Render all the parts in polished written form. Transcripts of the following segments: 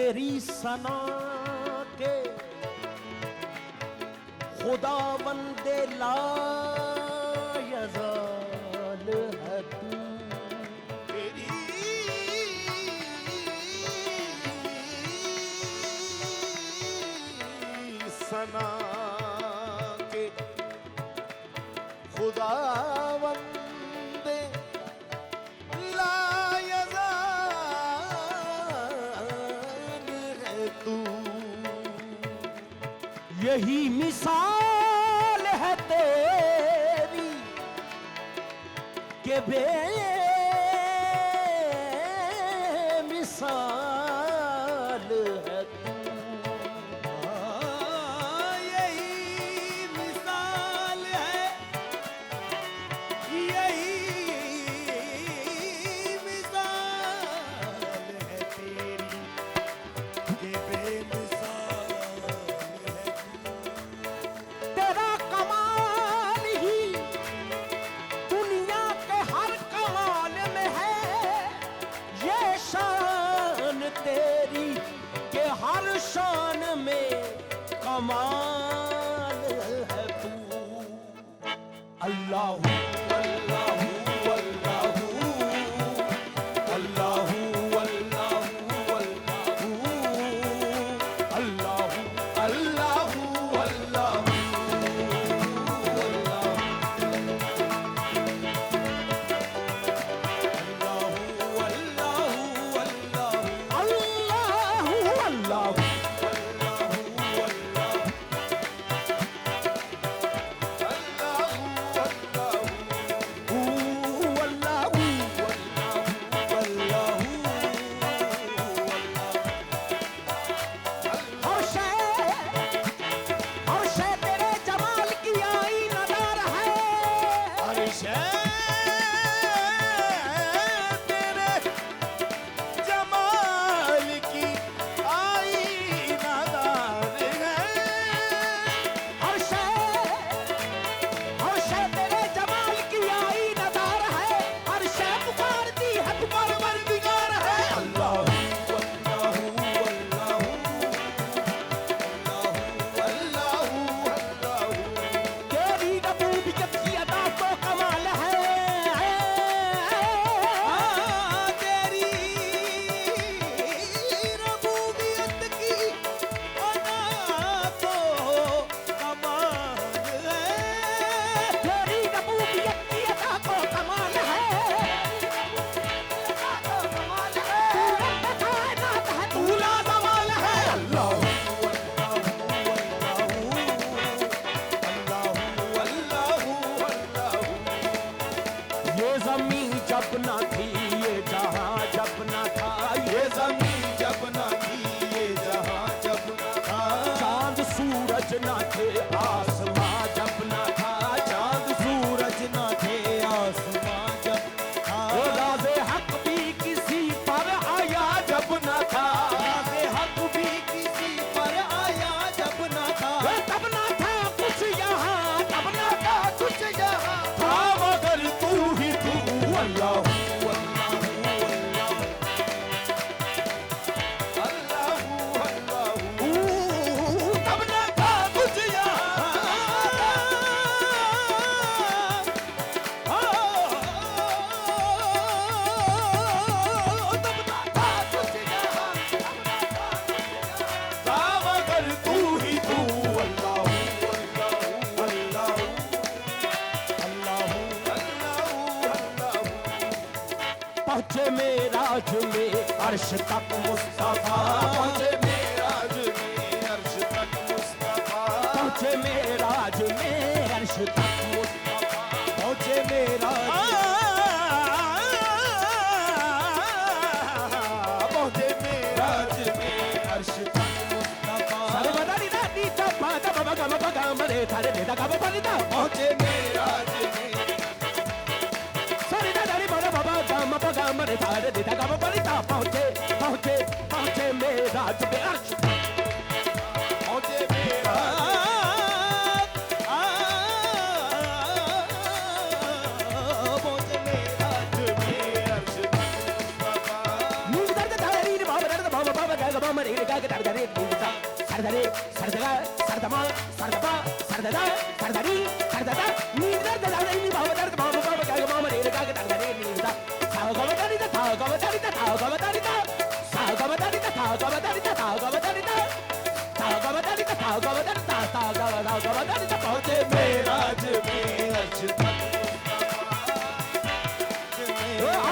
तेरी सना के खुदा बंदे लायज़ाल है तू। तेरी सना के खुदा बंदे लायज़ाल है तू। यही मिसाल है तेरी के बेमिसाल है तू। यही मिसाल है, यही मिसाल है तेरी के बेमिसाल है तू। तेरा कमाल ही दुनिया के हर कमाल में है, ये शान तेरी के हर शान में कमाल है तू। अल्लाहू अल्लाहू अल्लाहू अल्लाहू अल्लाहू अल्लाहू अल्लाहू जब ना थी ये जहां जब ना था, ये ज़मीन जब ना थी ये जहां जब ना था। चांद सूरज ना थे आसमां जब ना था, चांद सूरज ना थे आसमां जब था। वो राज़े हक भी किसी पर आया जब ना था, राज़े हक भी किसी पर आया जब ना था। तब ना था कुछ यहाँ, तब ना था कुछ यहाँ, था मगर तू ही तू। अल्लाह पहुँचे मेराज में अर्श तक मुस्तफा, पहुँचे मेराज में अर्श तक मुस्तफा। पहुँचे मेराज में अर्श तक मुस्तफा, पहुँचे मेराज पहुँचे मेराज में अर्श तक मुस्तफा। सर्वदारी दादी तब तब गम गम रे थारे दे दा गम परिदा, पहुँचे मेराज में गम रे थारे दे दा गम परिदा। पहुँचे पहुँचे पहुँचे मेराज में अर्श, पहुँचे मेराज पहुँचे मेराज में अर्श तक मुस्तफा। नींद दर्द तारी बाबा दर्द बाबा बाबा गम रे ga ga da re ni sa sa da re sa da ga sa da ma sa da ba sa da da sa da ri sa da da ni da da da ni ba ba da ba ba ba ga ga ma ma re ga ga da re ni sa sa ga ma da ri da ta ga ma da ri da ta ga ma da ri da sa ga ma da ri da ta ga ma da ri da ta ga ma da ri da ta ga ma da ri da ta ga ma da ri da ta ga ma da ri da पहुंचे मेराज में अर्श तक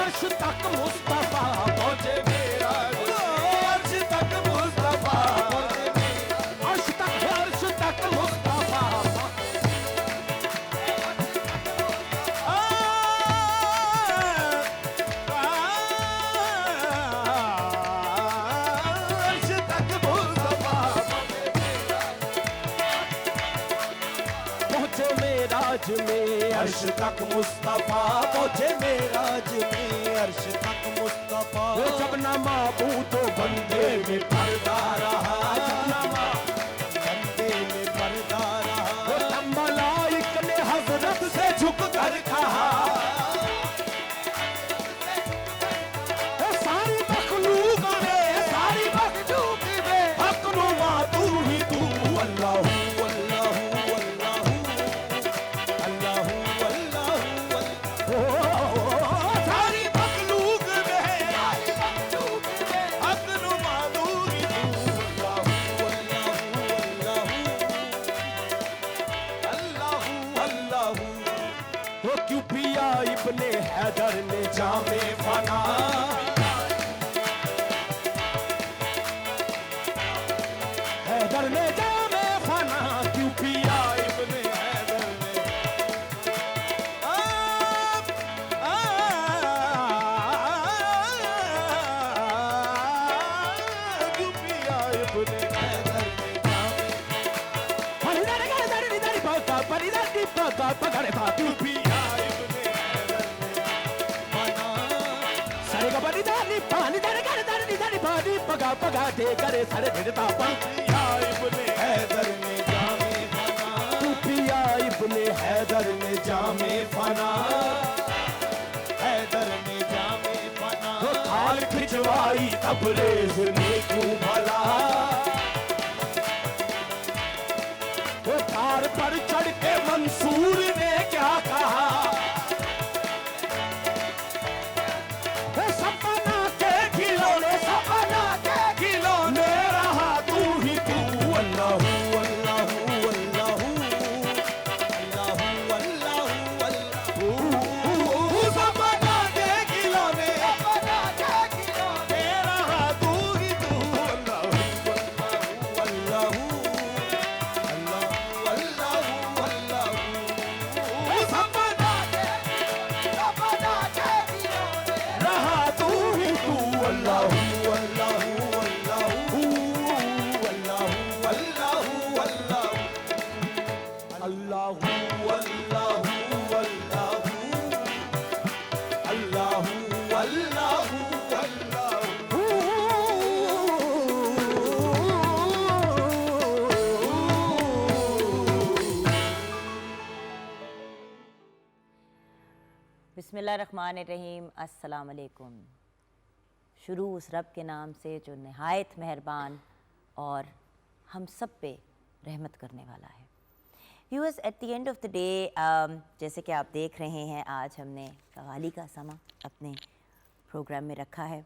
अर्श तक मुस्तफा पहुंचे मेराज अर्श तक मुस्तफा अर्श तक मुस्तफा अर्श तक मुस्तफा पहुंचे मेराज में अर्श तक मुस्तफा पहुंचे मेराज में अर्श तक मुस्तफा जब न माबूद बंदे में पर्दा रहा बंदे में पर्दा रहा तब मलाइक ने हजरत से झुक कर कहा सारी मखलूक में सारी मखलूक में हक नुमा तू ही तू अल्लाह अल्लाह अल्लाह अल्लाह अल्लाह सारी मखलूक में हक नुमा तू ही तू अल्लाह अल्लाह अल्लाह वो क्यों पिया इब्ने हैदर ने जामे फना हैदर ने जामे फना क्यों पिया इब्ने हैदर ने दुपिया इब्ने हैदर ने परिदर गरे दर दर पका परिदर दी पका पकड़े पाती दुपिया इब्ने हैदर ने मना सारे का परिदर नी पानी दर गरे दर पानी पका पका दे करे सारे देता पन दुपिया इब्ने हैदर ने जामे फना तू पिया इब्ने हैदर ने जामे फना हैदर ने जामे फना खाल खिंचवाई तबरेज ने क्यों भला वो तार पर चढ़ के मंसूर ने क्या कहा वो सपना के खिलौने सपना के खिलौने रहा तू ही तू अल्लाह अल्लाह अल्लाह अल्लाह अल्लाह अल्लाह सपना के खिलौने मेरा हाथ तू ही तू अल्लाह अल्लाह अल्लाह अल्लाह अल्लाह सपना के रहा तू ही तू अल्लाह अल्लाह अल्लाह अल्लाह अल्लाह अल्लाह अल्लाह अल्लाह बिस्मिल्लाहिर्रहमानिर्रहीम अस्सलाम वालेकुम। शुरू उस रब के नाम से जो नहायत मेहरबान और हम सब पे रहमत करने वाला है। Viewers, at the end of the day जैसे कि आप देख रहे हैं, आज हमने कव्वाली का समा अपने प्रोग्राम में रखा है।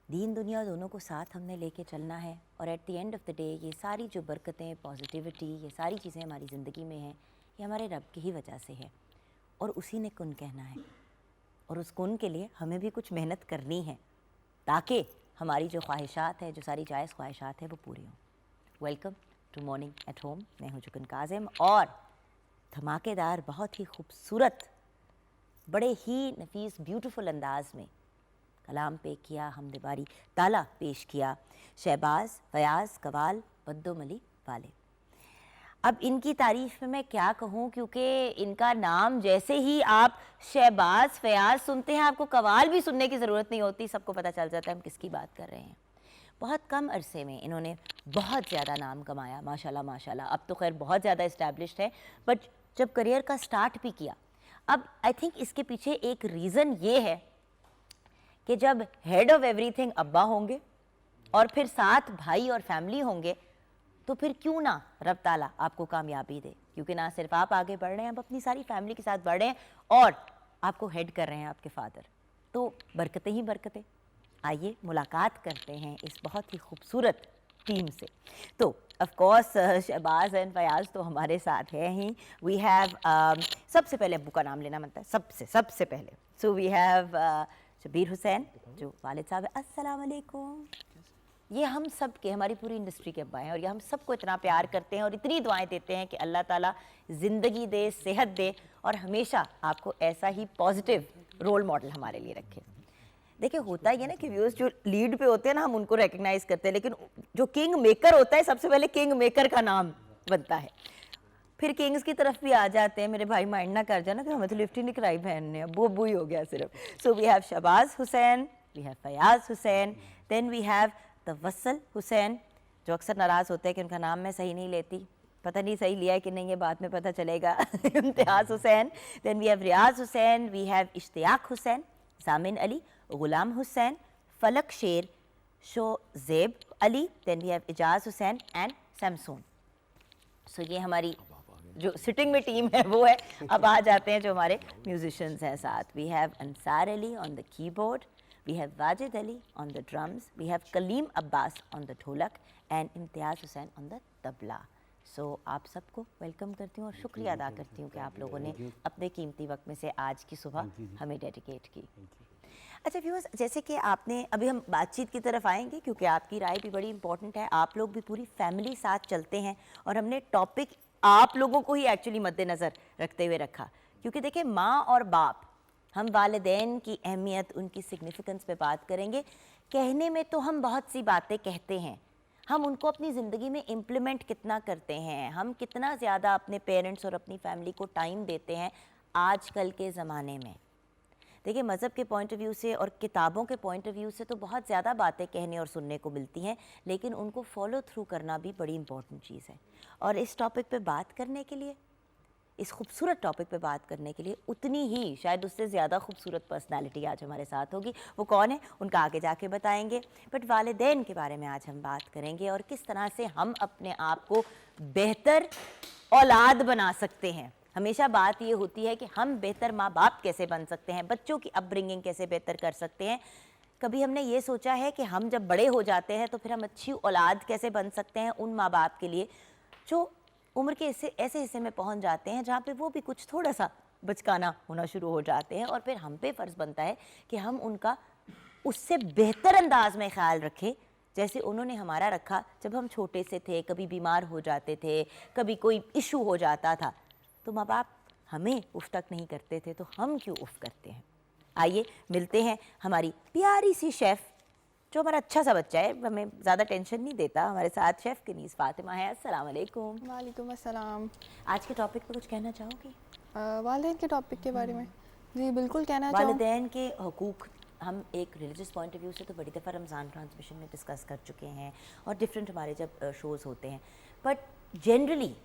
दीन दुनिया दोनों को साथ हमने लेके चलना है और at the end of the day ये सारी जो बरकतें, पॉजिटिविटी, ये सारी चीज़ें हमारी ज़िंदगी में हैं, ये हमारे रब की ही वजह से है और उसी ने कुन कहना है और उस कुन के लिए हमें भी कुछ मेहनत करनी है ताकि हमारी जो ख्वाहिशात है, जो सारी जायज़ ख्वाहिशात है, वो पूरी हों। Welcome to morning at home. मैं हूँ जुगन काजिम और धमाकेदार, बहुत ही खूबसूरत, बड़े ही नफीस ब्यूटीफुल अंदाज में कलाम पे किया, हमदे बारी ताला पेश किया शहबाज फयाज़ कवाल बद्दोमली वाले। अब इनकी तारीफ़ में मैं क्या कहूँ, क्योंकि इनका नाम जैसे ही आप शहबाज फयाज़ सुनते हैं, आपको कवाल भी सुनने की ज़रूरत नहीं होती, सबको पता चल जाता है हम किसकी बात कर रहे हैं। बहुत कम अरसे में इन्होंने बहुत ज़्यादा नाम कमाया, माशाल्लाह माशाल्लाह। अब तो खैर बहुत ज़्यादा इस्टेब्लिश्ड है, बट जब करियर का स्टार्ट भी किया, अब आई थिंक इसके पीछे एक रीज़न ये है कि जब हेड ऑफ़ एवरीथिंग अब्बा होंगे और फिर साथ भाई और फैमिली होंगे, तो फिर क्यों ना रब ताला आपको कामयाबी दे, क्योंकि ना सिर्फ आप आगे बढ़ रहे हैं, आप अपनी सारी फैमिली के साथ बढ़ रहे हैं और आपको हेड कर रहे हैं आपके फादर, तो बरकतें ही बरकतें। आइए मुलाकात करते हैं इस बहुत ही खूबसूरत टीम से। तो of course Shahbaz and Fayaz तो हमारे साथ हैं ही। वी हैव सबसे पहले अब्बू का नाम लेना बनता है सबसे पहले। So we have Shabir Hussain जो वालिद साहब है। अस्सलाम वालेकुम। ये हम सब के, हमारी पूरी इंडस्ट्री के अब्बा हैं और ये हम सबको इतना प्यार करते हैं और इतनी दुआएं देते हैं कि अल्लाह ताला ज़िंदगी दे, सेहत दे और हमेशा आपको ऐसा ही पॉजिटिव रोल मॉडल हमारे लिए रखे। देखिए होता ही है ना कि व्यूअर्स जो लीड पे होते हैं ना, हम उनको रिकग्नाइज करते हैं, लेकिन जो किंग मेकर होता है सबसे पहले किंग मेकर का नाम बनता है, फिर किंग्स की तरफ भी आ जाते हैं। मेरे भाई माइंड ना कर जाना कि हमें तो लिफ्ट ही नहीं कराई बहन ने, अब्बू अब्बू ही हो गया सिर्फ। So we have Shahbaz Hussain, we have Fayaz Hussain, then we have Tawassal Hussain जो अक्सर नाराज़ होते हैं कि उनका नाम मैं सही नहीं लेती, पता नहीं सही लिया है कि नहीं, ये बाद में पता चलेगा। Imtiaz Hussain, then we have Riyaz Hussain, we have Ishtiaq Hussain, Zamin Ali, Ghulam Hussain, Falak Sher, Shozeb Ali, then we have Ijaz Hussain and Samsun. So ये हमारी जो सिटिंग में टीम है वो है। अब आ जाते हैं जो हमारे म्यूजिशियंस हैं साथ। We have Ansar Ali on the keyboard, we have Wajid Ali on the drums, we have Kaleem Abbas on the dholak and Imtiaz Hussain on the tabla. So आप सबको वेलकम करती हूँ और शुक्रिया अदा करती हूँ कि आप लोगों ने अपने कीमती वक्त में से आज की सुबह हमें डेडिकेट की। अच्छा व्यूअर्स, जैसे कि आपने अभी हम बातचीत की तरफ आएंगे क्योंकि आपकी राय भी बड़ी इंपॉर्टेंट है। आप लोग भी पूरी फैमिली साथ चलते हैं और हमने टॉपिक आप लोगों को ही एक्चुअली मद्देनज़र रखते हुए रखा, क्योंकि देखिए माँ और बाप, हम वालिदैन की अहमियत, उनकी सिग्निफिकेंस पे बात करेंगे। कहने में तो हम बहुत सी बातें कहते हैं, हम उनको अपनी ज़िंदगी में इम्प्लीमेंट कितना करते हैं, हम कितना ज़्यादा अपने पेरेंट्स और अपनी फैमिली को टाइम देते हैं आजकल के ज़माने में। देखिए मज़हब के पॉइंट ऑफ व्यू से और किताबों के पॉइंट ऑफ व्यू से तो बहुत ज़्यादा बातें कहने और सुनने को मिलती हैं, लेकिन उनको फॉलो थ्रू करना भी बड़ी इंपॉर्टेंट चीज़ है। और इस टॉपिक पे बात करने के लिए, इस खूबसूरत टॉपिक पे बात करने के लिए, उतनी ही शायद उससे ज़्यादा खूबसूरत पर्सनालिटी आज हमारे साथ होगी। वो कौन है उनका आगे जाके बताएंगे, बट वालिदैन के बारे में आज हम बात करेंगे और किस तरह से हम अपने आप को बेहतर औलाद बना सकते हैं। हमेशा बात ये होती है कि हम बेहतर माँ बाप कैसे बन सकते हैं, बच्चों की अपब्रिंगिंग कैसे बेहतर कर सकते हैं। कभी हमने ये सोचा है कि हम जब बड़े हो जाते हैं तो फिर हम अच्छी औलाद कैसे बन सकते हैं उन माँ बाप के लिए जो उम्र के ऐसे हिस्से में पहुंच जाते हैं जहाँ पे वो भी कुछ थोड़ा सा बचकाना होना शुरू हो जाते हैं, और फिर हम पे फ़र्ज़ बनता है कि हम उनका उससे बेहतर अंदाज में ख्याल रखें जैसे उन्होंने हमारा रखा जब हम छोटे से थे। कभी बीमार हो जाते थे, कभी कोई इशू हो जाता था, तो माँ बाप हमें उफ़ तक नहीं करते थे, तो हम क्यों उफ़ करते हैं। आइए मिलते हैं हमारी प्यारी सी शेफ़ जो हमारा अच्छा सा बच्चा है, हमें ज़्यादा टेंशन नहीं देता। हमारे साथ शेफ़ कनीज़ फ़ातिमा है। अस्सलाम वालेकुम। वालेकुम अस्सलाम। आज के टॉपिक पे कुछ कहना चाहोगी? वालिदैन के टॉपिक के बारे में जी बिल्कुल कहना चाहूँ। वालिदैन के हकूक़ हम एक रिलीजियस पॉइंट ऑफ व्यू से तो बड़ी दफ़ा रमज़ान ट्रांसमिशन में डिस्कस कर चुके हैं और डिफरेंट हमारे जब शोज़ होते हैं, बट जनरली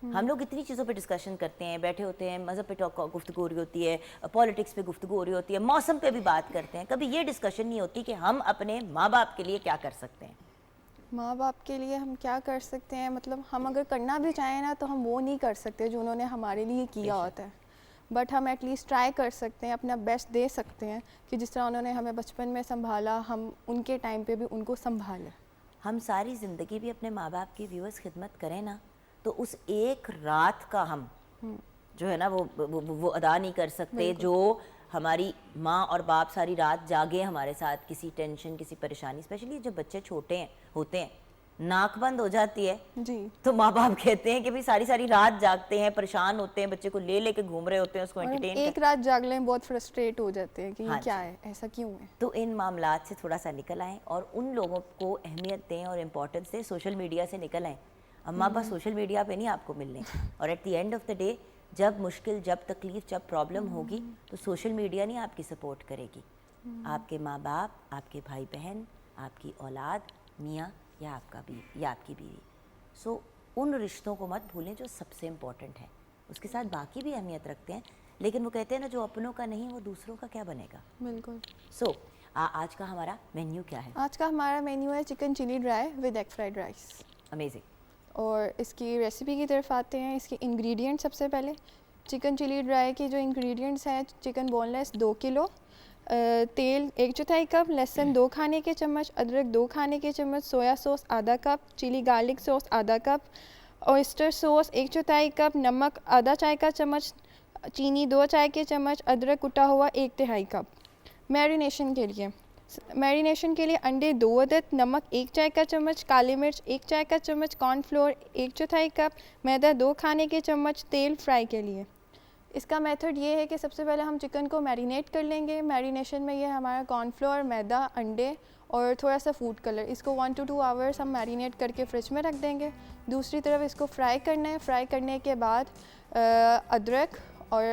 हम लोग इतनी चीज़ों पे डिस्कशन करते हैं, बैठे होते हैं, मज़हब पे गुफ्तगू हो रही होती है, पॉलिटिक्स पे गुफ्तगू हो रही होती है, मौसम पे भी बात करते हैं, कभी ये डिस्कशन नहीं होती कि हम अपने माँ बाप के लिए क्या कर सकते हैं। माँ बाप के लिए हम क्या कर सकते हैं, मतलब हम अगर करना भी चाहें ना तो हम वो नहीं कर सकते जो उन्होंने हमारे लिए किया होता है, बट हम एटलीस्ट ट्राई कर सकते हैं, अपना बेस्ट दे सकते हैं कि जिस तरह उन्होंने हमें बचपन में संभाला हम उनके टाइम पे भी उनको संभालें। हम सारी ज़िंदगी भी अपने माँ बाप की व्यूअर्स खिदमत करें ना, तो उस एक रात का हम जो है ना वो अदा नहीं कर सकते जो हमारी माँ और बाप सारी रात जागे हमारे साथ, किसी टेंशन किसी परेशानी, स्पेशली जब बच्चे छोटे होते हैं, नाक बंद हो जाती है जी, तो माँ बाप कहते हैं कि भाई सारी सारी रात जागते हैं, परेशान होते हैं, बच्चे को लेके घूम रहे होते हैं, उसको एंटरटेन एक रात जाग लें बहुत फ्रस्ट्रेट हो जाते हैं कि ये क्या है, ऐसा क्यों है। तो इन मामलात से थोड़ा सा निकल आएँ और उन लोगों को अहमियत दें और इम्पोर्टेंस दें, सोशल मीडिया से निकल आएँ। अम्मा बस सोशल मीडिया पे नहीं आपको मिलने, और at the end of the day जब मुश्किल, जब तकलीफ़, जब प्रॉब्लम होगी तो सोशल मीडिया नहीं आपकी सपोर्ट करेगी, आपके माँ बाप, आपके भाई बहन, आपकी औलाद, मियाँ या आपकी बीवी। सो उन रिश्तों को मत भूलें जो सबसे इम्पोर्टेंट है, उसके साथ बाकी भी अहमियत रखते हैं, लेकिन वो कहते हैं ना जो अपनों का नहीं वो दूसरों का क्या बनेगा। बिल्कुल। सो आज का हमारा मेन्यू क्या है? आज का हमारा मेन्यू है chicken chilli dry with egg fried rice. Amazing. और इसकी रेसिपी की तरफ आते हैं। इसके इंग्रेडिएंट सबसे पहले चिकन चिली ड्राई के जो इंग्रेडिएंट्स हैं, चिकन बोनलेस 2 किलो, तेल 1/4 कप, लहसुन 2 खाने के चम्मच, अदरक 2 खाने के चम्मच, सोया सॉस आधा कप, चिली गार्लिक सॉस आधा कप, ऑयस्टर सॉस 1/4 कप, नमक आधा चाय का चम्मच, चीनी 2 चाय के चम्मच, अदरक कुटा हुआ 1/3 कप। मैरिनेशन के लिए अंडे 2 अदद, नमक 1 चाय का चम्मच, काली मिर्च 1 चाय का चम्मच, कॉर्नफ्लोर 1/4 कप, मैदा 2 खाने के चम्मच, तेल फ्राई के लिए। इसका मेथड ये है कि सबसे पहले हम चिकन को मैरिनेट कर लेंगे। मैरिनेशन में ये हमारा कॉर्नफ्लोर, मैदा, अंडे और थोड़ा सा फूड कलर, इसको 1 to 2 आवर्स हम मैरिनेट करके फ्रिज में रख देंगे। दूसरी तरफ इसको फ्राई करना है। फ्राई करने के बाद अदरक और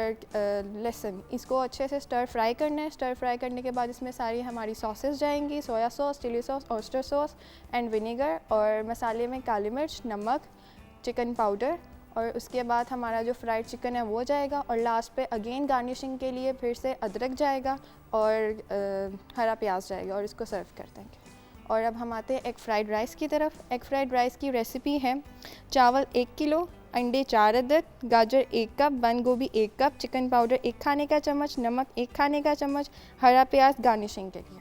लहसुन, इसको अच्छे से स्टर फ्राई करना है। स्टर फ्राई करने के बाद इसमें सारी हमारी सॉसेस जाएंगी, soya sauce, chilli sauce, oyster sauce and vinegar, और मसाले में काली मिर्च, नमक, चिकन पाउडर, और उसके बाद हमारा जो फ्राइड चिकन है वो जाएगा। और लास्ट पे अगेन गार्निशिंग के लिए फिर से अदरक जाएगा और हरा प्याज जाएगा, और इसको सर्व कर देंगे। और अब हम आते हैं एग फ्राइड राइस की तरफ। एग फ्राइड राइस की रेसिपी है: चावल 1 किलो, अंडे 4 अदद, गाजर 1 कप, बंद गोभी 1 कप, चिकन पाउडर 1 खाने का चम्मच, नमक 1 खाने का चम्मच, हरा प्याज गार्निशिंग के लिए।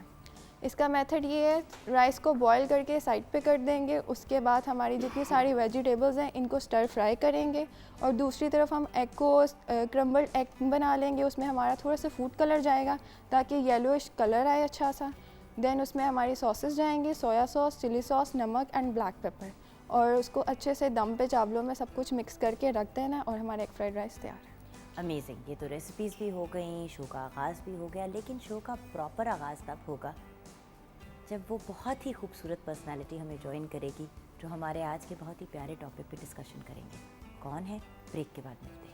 इसका मेथड ये है, राइस को बॉईल करके साइड पे कर देंगे। उसके बाद हमारी जितनी सारी वेजिटेबल्स हैं इनको स्टर फ्राई करेंगे, और दूसरी तरफ हम एग को क्रम्बल्ड एग बना लेंगे। उसमें हमारा थोड़ा सा फूड कलर जाएगा ताकि येलोइश कलर आए अच्छा सा। देन उसमें हमारी सॉसेस जाएंगे, सोया सॉस, चिली सॉस, नमक एंड ब्लैक पेपर, और उसको अच्छे से दम पे चावलों में सब कुछ मिक्स करके रख देना, और हमारा एग फ्राइड राइस तैयार है। अमेजिंग। ये तो रेसिपीज़ भी हो गई, शो का आगाज़ भी हो गया, लेकिन शो का प्रॉपर आगाज़ तब होगा जब वो बहुत ही खूबसूरत पर्सनालिटी हमें ज्वाइन करेगी, जो हमारे आज के बहुत ही प्यारे टॉपिक पे डिस्कशन करेंगे। कौन है? ब्रेक के बाद मिलते हैं।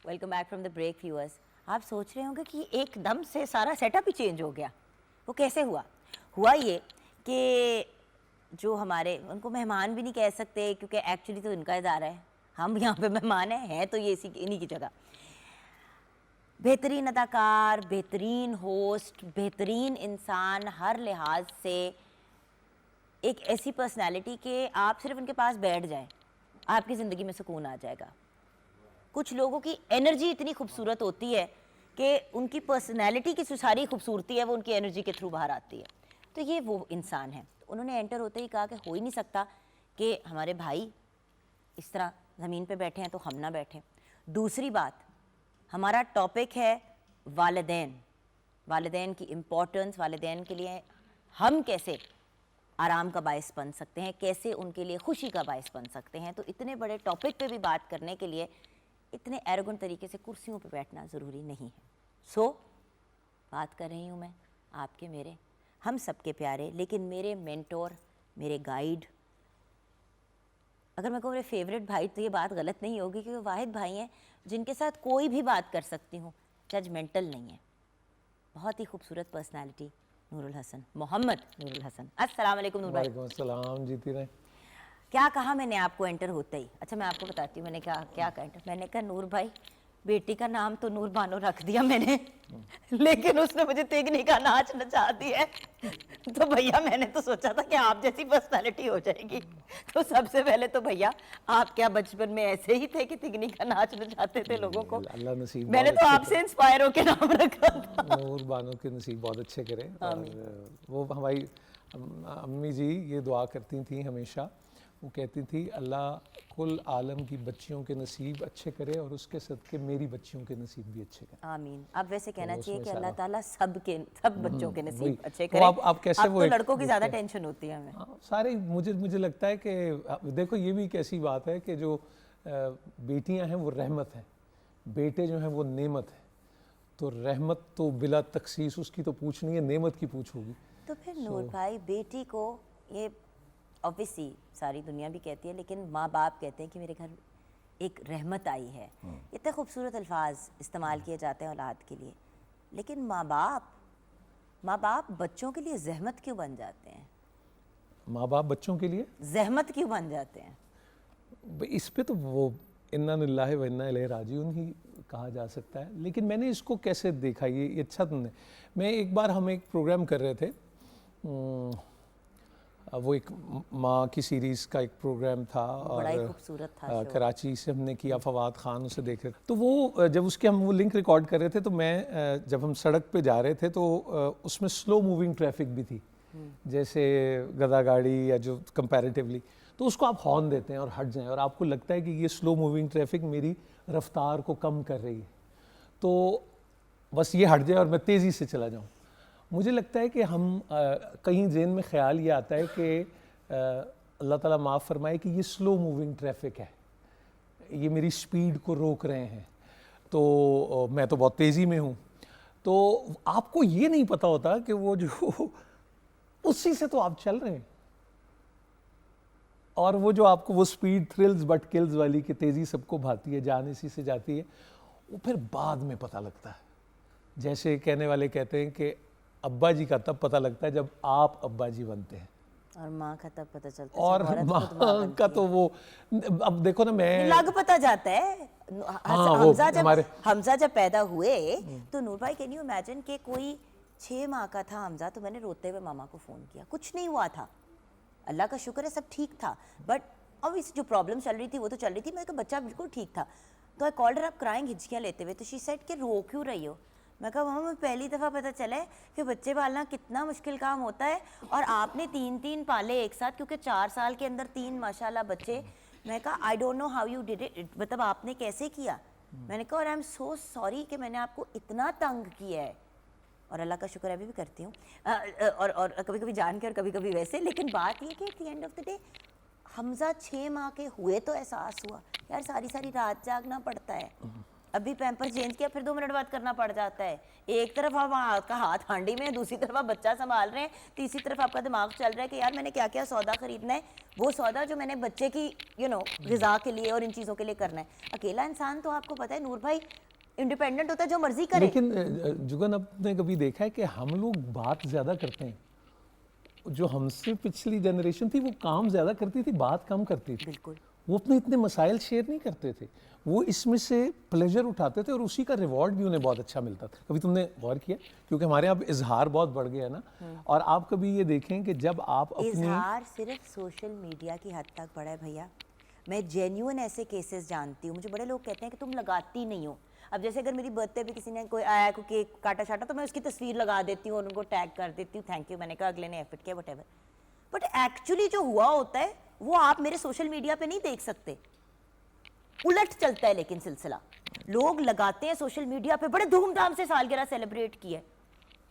Welcome back from the break viewers. आप सोच रहे होंगे कि एकदम से सारा सेटअप ही चेंज हो गया। वो कैसे हुआ? हुआ ये कि जो हमारे, उनको मेहमान भी नहीं कह सकते क्योंकि एक्चुअली तो इनका इदारा है, हम यहाँ पे मेहमान हैं तो ये इन्हीं की जगह। बेहतरीन अदाकार, बेहतरीन होस्ट, बेहतरीन इंसान, हर लिहाज से एक ऐसी पर्सनैलिटी कि आप सिर्फ उनके पास बैठ जाएं, आपकी ज़िंदगी में सुकून आ जाएगा। कुछ लोगों की एनर्जी इतनी खूबसूरत होती है कि उनकी पर्सनैलिटी की जो सारी खूबसूरती है वो उनकी एनर्जी के थ्रू बाहर आती है। तो ये वो इंसान है। उन्होंने एंटर होते ही कहा कि हो ही नहीं सकता कि हमारे भाई इस तरह ज़मीन पे बैठे हैं तो हम ना बैठें। दूसरी बात, हमारा टॉपिक है वालिदैन, वालिदैन की इम्पोर्टेंस, वालिदैन के लिए हम कैसे आराम का बायस बन सकते हैं, कैसे उनके लिए खुशी का बायस बन सकते हैं। तो इतने बड़े टॉपिक पे भी बात करने के लिए इतने एरोगेंट तरीके से कुर्सियों पे बैठना ज़रूरी नहीं है। सो बात कर रही हूँ मैं आपके, मेरे, हम सबके प्यारे, लेकिन मेरे मेंटोर, मेरे गाइड, अगर मैं कहूँ मेरे फेवरेट भाई तो ये बात गलत नहीं होगी कि वो वाहिद भाई हैं जिनके साथ कोई भी बात कर सकती हूँ, जजमेंटल नहीं है। बहुत ही खूबसूरत पर्सनालिटी, नूरुल हसन, मोहम्मद नूरुल हसन। अस्सलाम वालेकुम नूर भाई। वालेकुम अस्सलाम। जीती रहे। क्या कहा मैंने आपको एंटर होते ही? अच्छा मैं आपको बताती हूँ मैंने क्या कहा एंटर। मैंने कहा नूर भाई, बेटी का नाम तो नूर बानो रख दिया मैंने, लेकिन उसने मुझे तिगनी का नाच नचा दिया है। तो भैया मैंने तो सोचा था कि आप जैसी पर्सनालिटी हो जाएगी। तो सबसे पहले तो भैया, आप क्या बचपन में ऐसे ही थे कि तिगनी का नाच नचाते थे लोगों को? अल्लाह नसीब मैंने तो आपसे इंस्पायर होके नाम रखा था। नूर बानो के नसीब बहुत अच्छे करे। और वो हमारी अम्मी जी ये दुआ करती थी हमेशा, वो कहती थी अल्लाह कुल आलम की बच्चियों के नसीब अच्छे करे और उसके सदके मेरी बच्चियों के नसीब भी अच्छे करे। आमीन। अब वैसे कहना चाहिए कि अल्लाह ताला सब बच्चों के नसीब वही। अच्छे तो करे। आप कैसे अब वो तो एक लड़कों की ज़्यादा देखते हैं। टेंशन होती है हमें। हाँ, सारे मुझे लगता है कि देखो ये भी एक ऐसी बात है कि जो बेटियां हैं वो रहमत है, बेटे जो हैं वो नेमत है। तो रहमत तो बिला तखसीस उसकी तो पूछ नहीं है, नेमत की पूछ होगी। तो फिर नूर भाई, बेटी को, ये ऑब्वियसली सारी दुनिया भी कहती है, लेकिन माँ बाप कहते हैं कि मेरे घर एक रहमत आई है। इतने खूबसूरत अल्फाज इस्तेमाल किए जाते हैं औलाद के लिए, लेकिन माँ बाप बच्चों के लिए जहमत क्यों बन जाते हैं? माँ बाप बच्चों के लिए जहमत क्यों बन जाते हैं? इस पे तो वो इन्ना लिल्लाहि व इन्ना इलैहि राजिऊन ही कहा जा सकता है। लेकिन मैंने इसको कैसे देखा, ये अच्छा तुमने, मैं एक बार हम एक प्रोग्राम कर रहे थे, वो एक माँ की सीरीज़ का एक प्रोग्राम था बड़ा ही और खूबसूरत था शो। कराची से हमने किया, फवाद खान उसे देख रहे थे। तो वो जब उसके हम वो लिंक रिकॉर्ड कर रहे थे तो मैं जब हम सड़क पे जा रहे थे तो उसमें स्लो मूविंग ट्रैफिक भी थी, जैसे गधा गाड़ी या जो कंपैरेटिवली, तो उसको आप हॉर्न देते हैं और हट जाएं और आपको लगता है कि ये स्लो मूविंग ट्रैफिक मेरी रफ्तार को कम कर रही है, तो बस ये हट जाए और मैं तेज़ी से चला जाऊं। मुझे लगता है कि हम कहीं ज़हन में ख्याल ये आता है कि अल्लाह ताला माफ़ फरमाए कि ये स्लो मूविंग ट्रैफिक है, ये मेरी स्पीड को रोक रहे हैं, तो मैं तो बहुत तेज़ी में हूँ। तो आपको ये नहीं पता होता कि वो जो उसी से तो आप चल रहे हैं, और वो जो आपको वो स्पीड थ्रिल्स बट किल्स वाली कि तेज़ी सबको भाती है, जान इसी से जाती है, वो फिर बाद में पता लगता है। जैसे कहने वाले कहते हैं कि अब्बा जी का तब पता लगता है जब आप अब्बा जी बनते हैं, और माँ का तब पता चलता है और जब औरत खुद माँ माँ बनती का है। तो वो, अब देखो ना, मैं लग पता जाता है। हाँ, वो हमजा जब पैदा हुए तो नूर भाई, कैन यू इमेजिन कि कोई 6 माह का था हमजा, तो मैंने रोते हुए मामा को फ़ोन किया, कुछ नहीं हुआ था, अल्लाह का शुक्र है सब ठीक था, बट अब इस जो प्रॉब्लम चल रही थी वो तो चल रही थी, मेरा बच्चा बिल्कुल ठीक था। तो आई कॉल्ड हर, आप क्राइंग, हिचकियाँ लेते हुए, तो शी सेड कि रो क्यों रही हो? मैं कहा मामा, मैं पहली दफ़ा पता चला है कि बच्चे पालना कितना मुश्किल काम होता है, और आपने 3 पाले एक साथ, क्योंकि 4 साल के अंदर 3 माशाल्लाह बच्चे। मैं कहा I don't know how you did it, मतलब आपने कैसे किया? मैंने कहा और आई एम सो सॉरी कि मैंने आपको इतना तंग किया है, और अल्लाह का शुक्र अभी भी करती हूँ, और कभी कभी जान के और कभी कभी वैसे। लेकिन बात ये कि at the end of the day Hamza 6 माह के हुए तो एहसास हुआ यार सारी रात जागना पड़ता है, अभी पैम्पर चेंज किया फिर 2 मिनट बाद करना पड़ जाता है, एक तरफ आप आपका हाथ हांडी में है, दूसरी तरफ आप बच्चा संभाल रहे हैं, तीसरी तरफ आपका दिमाग चल रहा है कि यार मैंने क्या क्या सौदा खरीदना है, वो सौदा जो मैंने बच्चे की ग़िज़ा के लिए और इन चीज़ों के लिए करना है। अकेला इंसान तो आपको पता है नूर भाई इंडिपेंडेंट होता है, जो मर्जी करे। लेकिन जुगन, आपने कभी देखा है कि हम लोग बात ज़्यादा करते हैं, जो हमसे पिछली जनरेशन थी वो काम ज़्यादा करती थी, बात कम करती थी। बिल्कुल, वो अपने इतने मसाइल शेयर नहीं करते थे, वो इसमें से प्लेजर उठाते थे और उसी का रिवॉर्ड भी उन्हें बहुत अच्छा मिलता था। कभी तुमने गौर किया, क्योंकि हमारे यहाँ इजहार बहुत बढ़ गया है ना, और आप कभी ये देखें कि जब आप अपनी इजहार सिर्फ सोशल मीडिया की हद तक बढ़ा है भैया। मैं जेन्युइन ऐसे केसेस जानती हूँ, मुझे बड़े लोग कहते हैं कि तुम लगाती नहीं हो। अब जैसे अगर मेरी बर्थडे पे किसी ने कोई आया, कोई केक काटा शाटा, तो मैं उसकी तस्वीर लगा देती हूँ और उनको टैग कर देती हूँ, थैंक यू, मैंने कहा अगले ने एफर्ट किया, व्हाटएवर। बट एक्चुअली जो हुआ होता है वो आप मेरे सोशल मीडिया पे नहीं देख सकते, उलट चलता है। लेकिन सिलसिला लोग लगाते हैं सोशल मीडिया पे, बड़े धूमधाम से सालगिरह सेलिब्रेट की है,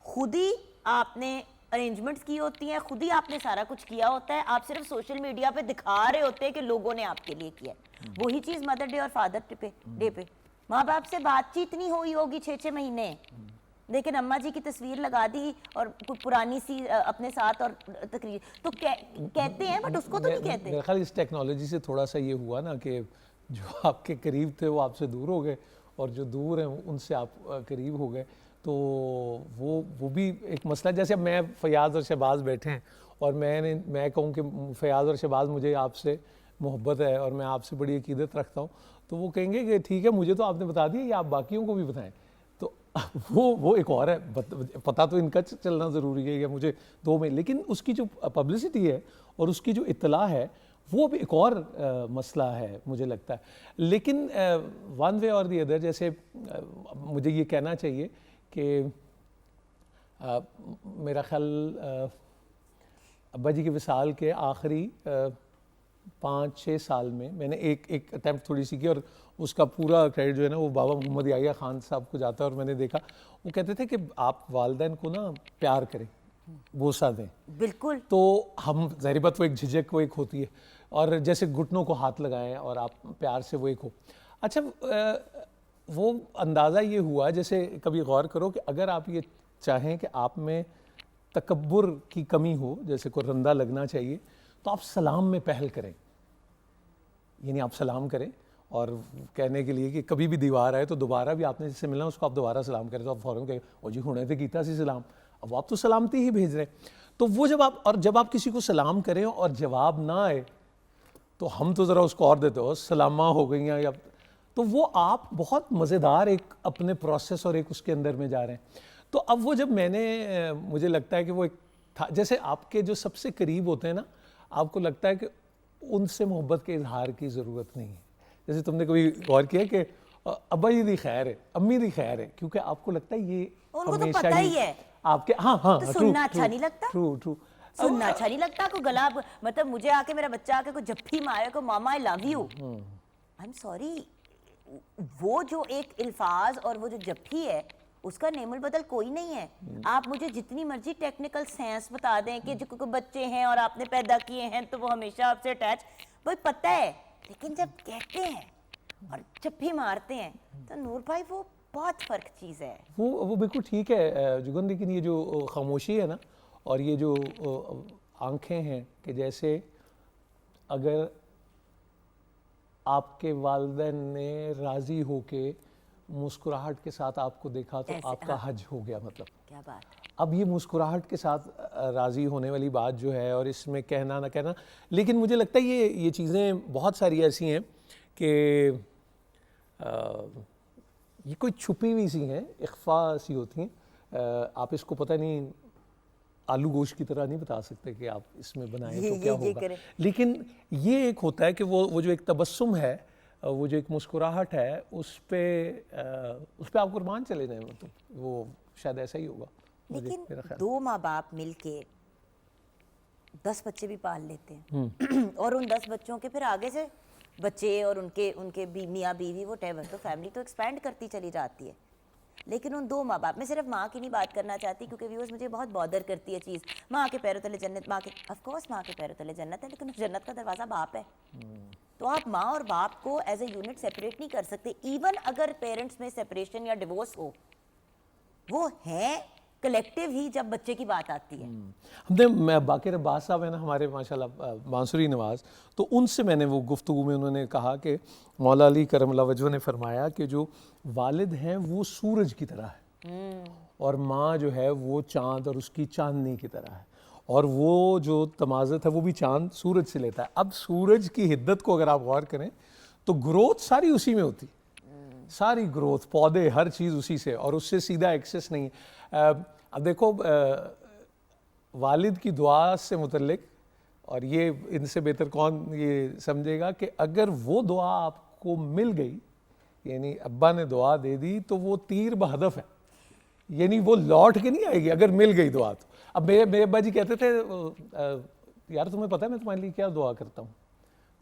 खुद ही आपने अरेंजमेंट्स की होती हैं, खुद ही आपने सारा कुछ किया होता है, आप सिर्फ सोशल मीडिया पे दिखा रहे होते हैं कि लोगों ने आपके लिए किया है। वही चीज मदर डे और फादर डे पे माँ बाप से बातचीत नहीं हुई होगी 6-6 महीने, लेकिन अम्मा जी की तस्वीर लगा दी और कुछ पुरानी सी अपने साथ और तकरीर तो कहते हैं, बट उसको तो नहीं कहते। मेरे ख्याल इस टेक्नोलॉजी से थोड़ा सा ये हुआ ना कि जो आपके करीब थे वो आपसे दूर हो गए, और जो दूर हैं उनसे आप करीब हो गए, तो वो भी एक मसला। जैसे मैं, फ़याज़ और शहबाज बैठे हैं और मैं कहूँ कि फ़याज़ और शहबाज मुझे आपसे मोहब्बत है और मैं आपसे बड़ी अकीदत रखता हूँ, तो वो कहेंगे कि ठीक है, मुझे तो आपने बता दिया, ये आप बाकियों को भी बताएं। तो वो एक और है, पता तो इनका चलना ज़रूरी है, या मुझे 2 में, लेकिन उसकी जो पब्लिसिटी है और उसकी जो इत्तला है वो भी एक और मसला है मुझे लगता है। लेकिन वन वे और दी अदर, जैसे मुझे ये कहना चाहिए कि मेरा ख्याल अब्बा जी के विसाल के आखिरी 5-6 साल में मैंने एक अटैम्प्ट थोड़ी सी की, और उसका पूरा क्रेडिट जो है ना वो बाबा मोहम्मद याहिया खान साहब को जाता है। और मैंने देखा वो कहते थे कि आप वालिदैन को ना प्यार करें, बोसा दें। बिल्कुल। तो हम ज़ाहिर बात, वो एक झिझक वो एक होती है, और जैसे घुटनों को हाथ लगाएं और आप प्यार से वो एक हो। अच्छा, वो अंदाज़ा ये हुआ, जैसे कभी गौर करो कि अगर आप ये चाहें कि आप में तकब्बुर की कमी हो, जैसे कोई रंदा लगना चाहिए, तो आप सलाम में पहल करें, यानी आप सलाम करें और कहने के लिए कि कभी भी दीवार आए तो दोबारा भी आपने जिससे मिलना उसको आप दोबारा सलाम करें, तो आप फ़ौरन कहें ओ जी हुणे तो कीता सी सलाम, अब आप तो सलामती ही भेज रहे हैं। तो वो जब आप किसी को सलाम करें और जवाब ना आए तो हम तो ज़रा उसको और देते हो सलामा हो गई हैं, या तो वो आप बहुत मज़ेदार एक अपने प्रोसेस और एक उसके अंदर में जा रहे हैं। तो अब वो जब मुझे लगता है कि वो एक था, जैसे आपके जो सबसे करीब होते हैं ना, आपको लगता है कि उनसे मोहब्बत के इजहार की ज़रूरत नहीं है। जैसे तुमने कभी गौर किया कि अब्बा जी दी खैर है, अम्मी दी खैर है, क्योंकि आपको लगता है ये उनको तो पता ही है आपके, हाँ तो सुनना अच्छा नहीं लगता, ट्रू सुनना अच्छा नहीं लगता। को गला मतलब मुझे आके मेरा बच्चा आके को जफ्फी मारे को मामा I love you, I am sorry, वो जो एक अल्फाज और वो जो जफ्फी है उसका नेमुल बदल कोई नहीं है। आप मुझे जितनी मर्जी टेक्निकल सेंस बता दें कि जो कोई बच्चे हैं और आपने पैदा किए हैं तो वो हमेशा आपसे अटैच, वो पता है, लेकिन जब कहते हैं और जफ्फी मारते हैं तो नूर भाई वो बहुत फर्क चीज़ है। वो बिल्कुल ठीक है जुगन, लेकिन ये जो खामोशी है ना और ये जो आंखें हैं कि जैसे अगर आपके वालिदैन ने राज़ी होके मुस्कुराहट के साथ आपको देखा तो आपका हज हो गया, मतलब क्या बात है। अब ये मुस्कुराहट के साथ राज़ी होने वाली बात जो है और इसमें कहना ना कहना, लेकिन मुझे लगता है ये चीज़ें बहुत सारी ऐसी हैं कि ये कोई छुपी हुई सी हैं, इख्फा सी होती हैं। आप इसको पता नहीं आलू गोश्त की तरह नहीं बता सकते कि आप इसमें बनाएं तो क्या होगा, लेकिन ये एक होता है कि वो जो एक तबस्सुम है, वो जो एक मुस्कुराहट है, उस पे आप कुर्बान चले जाएं, मतलब वो शायद ऐसा ही होगा। लेकिन दो माँ बाप मिलके 10 बच्चे भी पाल लेते हैं और उन 10 बच्चों के फिर आगे से बच्चे और उनके मियाँ बीवी वो टेवर, तो फैमिली तो एक्सपैंड करती चली जाती है। लेकिन उन दो माँ बाप, मैं सिर्फ माँ की नहीं बात करना चाहती क्योंकि व्यूअर्स मुझे बहुत बॉदर करती है चीज़, माँ के पैरों तले जन्नत, माँ के ऑफकोर्स माँ के पैरों तले जन्नत है, लेकिन उस जन्नत का दरवाज़ा बाप है। तो आप माँ और बाप को एज ए यूनिट सेपरेट नहीं कर सकते। इवन अगर पेरेंट्स में सेपरेशन या डिवोर्स हो, वो है कलेक्टिव ही जब बच्चे की बात आती है। हमने बाकिर अब्बास साहब है ना हमारे माशाल्लाह बांसुरी नवाज, तो उनसे मैंने वो गुफ्तगू में उन्होंने कहा कि मौला अली करमल्लाहु वजहू ने फरमाया कि जो वालिद हैं वो सूरज की तरह है और माँ जो है वो चाँद और उसकी चांदनी की तरह है, और वो जो तमाज़त है वो भी चाँद सूरज से लेता है। अब सूरज की हिद्दत को अगर आप गौर करें तो ग्रोथ सारी उसी में होती, सारी ग्रोथ, पौधे, हर चीज़ उसी से, और उससे सीधा एक्सेस नहीं है। अब देखो वालिद की दुआ से मुतल्लिक, और ये इनसे बेहतर कौन ये समझेगा कि अगर वो दुआ आपको मिल गई, यानी अब्बा ने दुआ दे दी तो वो तीर बहदफ है, यानी वो लौट के नहीं आएगी अगर मिल गई दुआ तो। अब मेरे अब्बा जी कहते थे यार तुम्हें पता है मैं तुम्हारे लिए क्या दुआ करता हूँ,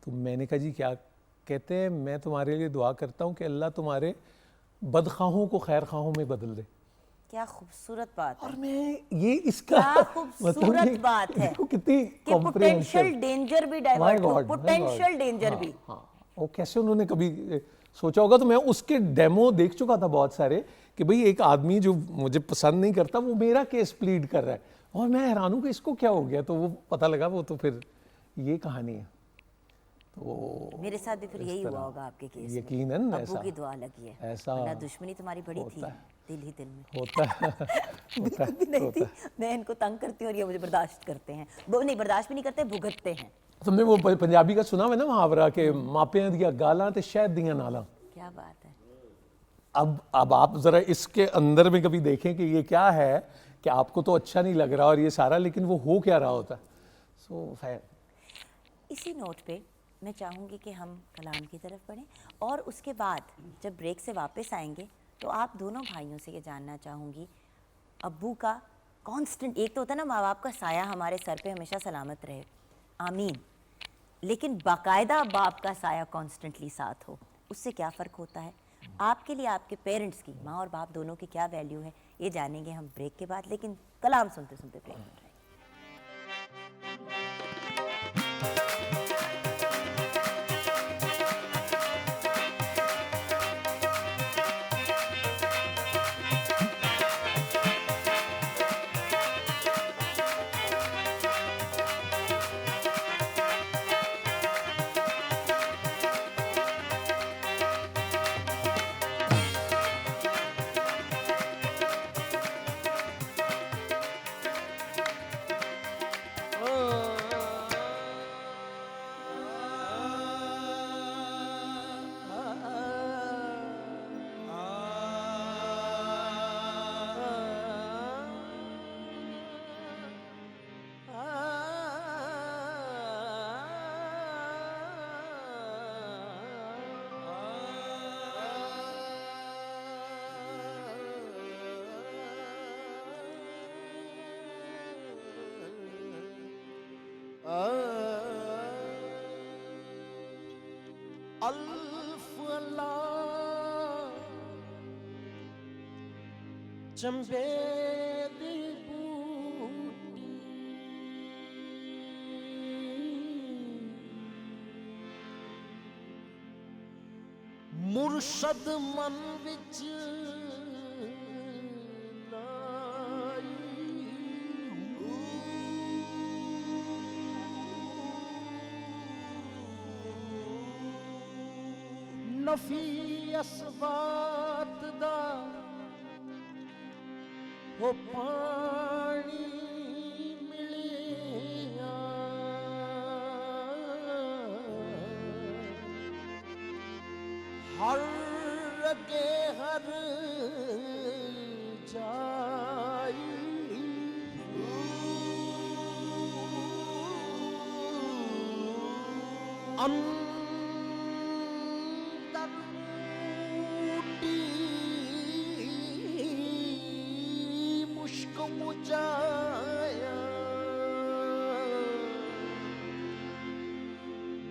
तो मैंने कहा जी क्या? कहते हैं मैं तुम्हारे लिए दुआ करता हूँ कि अल्लाह तुम्हारे बदखाहों को खैर खाहों में बदल दे। क्या खूबसूरत बात है। और मैं ये इसका क्या खूबसूरत बात है कितनी पोटेंशियल डेंजर भी डाइवर्ट हो, पोटेंशियल डेंजर भी। हाँ, वो कैसे उन्होंने कभी सोचा होगा। तो मैं उसके डेमो देख चुका था बहुत सारे कि भाई एक आदमी जो मुझे पसंद नहीं करता वो मेरा केस प्लीड कर रहा है, और मैं हैरान हूँ कि इसको क्या हो गया। तो वो पता लगा वो तो फिर ये कहानी है। तो मेरे साथ भी फिर यही हुआ होगा आपके केस यकीनन में। ऐसा अब्बू की दुआ लगी है, ऐसा वरना दुश्मनी तुम्हारी बड़ी थी दिल ही दिल में। होता है बिल्कुल भी नहीं थी। मैं इनको तंग करती हूँ और ये मुझे बर्दाश्त करते हैं। वो नहीं बर्दाश्त भी नहीं करते, भुगतते हैं। तुमने वो पंजाबी का सुना है ना मुहावरा के मापियां दिया गालां ते शहद दियां नालां। क्या बात है। अब आप जरा इसके अंदर में कभी देखें कि ये क्या है कि आपको तो अच्छा नहीं लग रहा और ये सारा, लेकिन वो हो क्या रहा होता है। सो खैर, इसी नोट पे मैं चाहूँगी कि हम कलाम की तरफ बढ़ें, और उसके बाद जब ब्रेक से वापस आएंगे तो आप दोनों भाइयों से ये जानना चाहूँगी, अब्बू का कांस्टेंट, एक तो होता है ना माँ बाप का साया हमारे सर पे हमेशा सलामत रहे, आमीन, लेकिन बाकायदा बाप का साया कॉन्स्टेंटली साथ हो, उससे क्या फ़र्क होता है आपके लिए, आपके पेरेंट्स की, माँ और बाप दोनों की क्या वैल्यू है, ये जानेंगे हम ब्रेक के बाद। लेकिन कलाम सुनते सुनते ब्रेक में रहेंगे। अल्फ अल्लाह चंबे दी बूटी मुर्शद मन विच नफी असबात दा हो पानी मिलिया हर के हर जाई मुजाया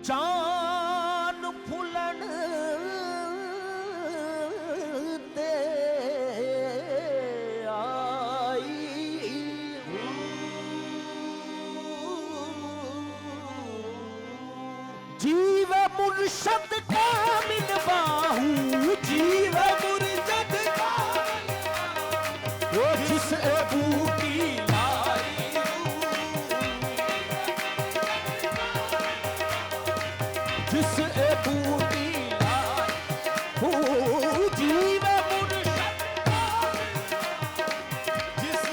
जान फुलन दे आई जीव मुर्शद का मिलवाहू जीव मुर्शद का वो जिस बूटी लाई जिस बूटी लाई हो जीव मुर्शद जिस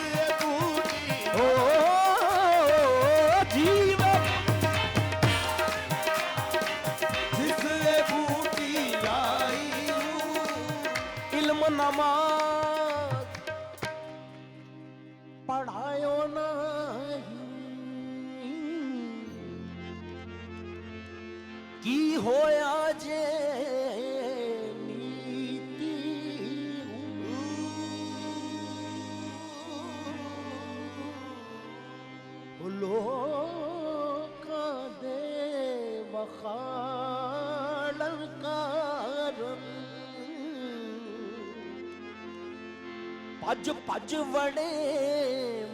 बूटी हो जीव जिस बूटी लाई इल्म नमाज पढ़ायो नहीं की होया जे नीति लोका दे बखाड़ कारण पज पज वड़े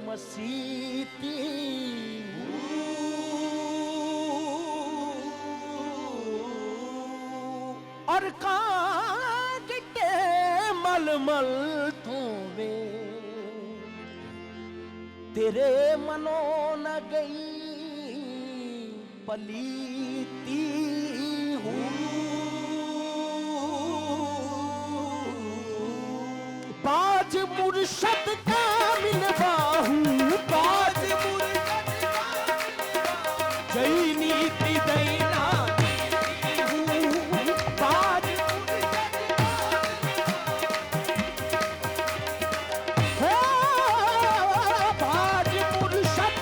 मसीती और काटे मल मल तूवे तेरे मनो न गई पलीती हूँ बाज मुर्शद का मिलवाहू बाज मुर्शद का जय नीति दैना बाज बाज मुर्शद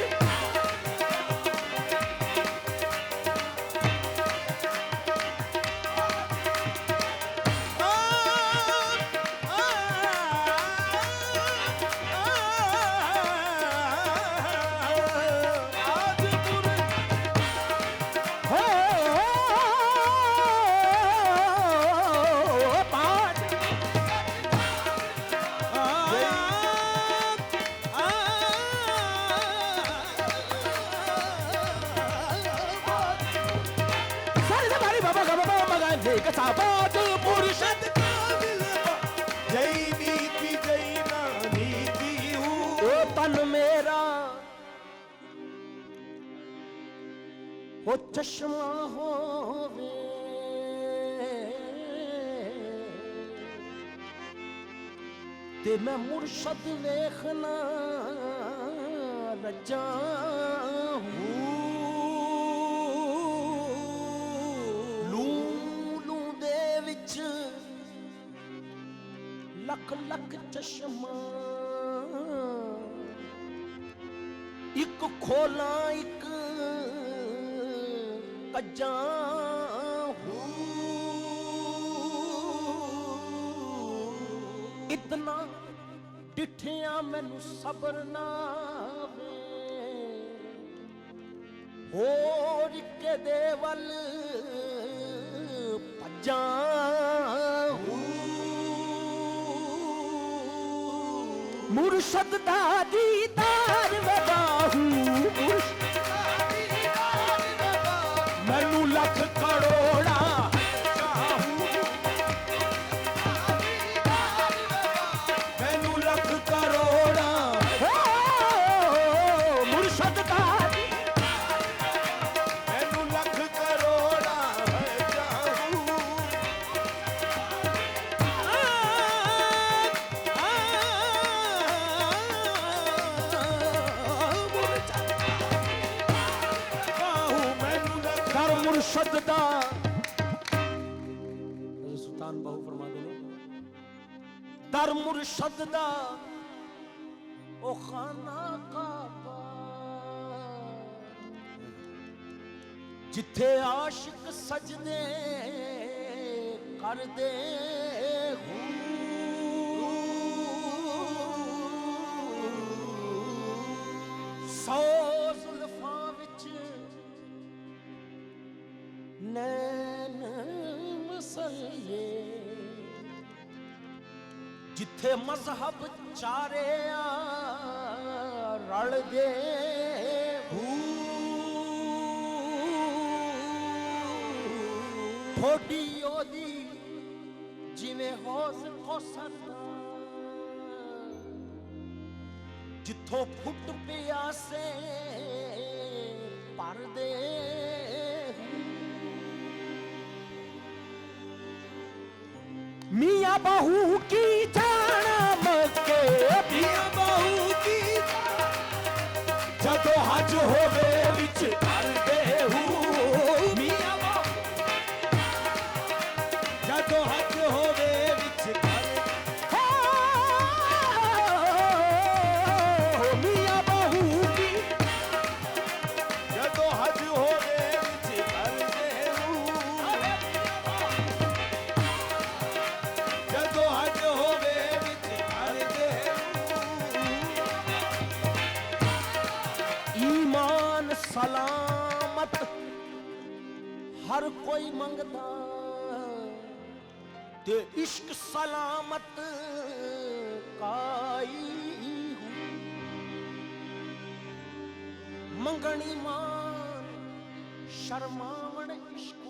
बाज मुर्शद का मिलवा जय नीति जय ना नीति हूँ ओ तन मेरा वो चश्मा होवे ते मैं मुर्शद वेखना रजा हूँ लख लख चश्मा एक खोला एक कज्जा इतना डिठिया मैनू सबर ना वे होर के देवल भज्जा मुर्शद दा दीदार वे बाहू मैनू लख करोड़ा मैनू लख करोड़ा मुर्शद दा मैनू लख करोड़ा मुर्शद दा सुल्तान बाहू फरमा दे दर मुर्शद दा ओ खाना काबा जिथे आशिक सजदे कर दे सौ जुल्फां विच नैन मसले जिथे मजहब चारे रल दे थोड़ी ओदी जिवें हौस कौसर जिथों फुट प्यासे पर दे मियाँ बहू की जाना मक्के मियाँ बहू की जदों हज होवे विच कर दे मियाँ बहू जदों हज होवे विच कर मियाँ बहू की जदों हज होवे विच कर दे जदों हज होवे विच कर दे ईमान सलामत हर कोई मंगदा ते इश्क सलामत काई मंगण ईमान शर्मावण इश्क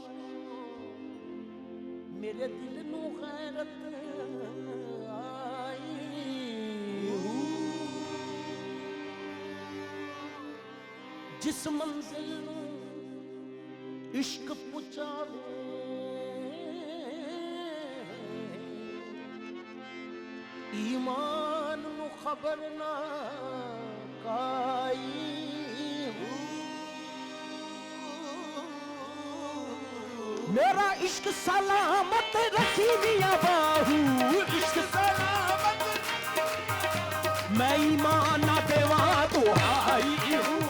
मेरे दिल नू गैरत आई जिस मंजिल नू इश्क पुचावे ईमान नू खबर ना काई मेरा इश्क सलामत रखी मियाँ बाहू इश्क सलामत मैं ईमान ना देवा दुहाई हूँ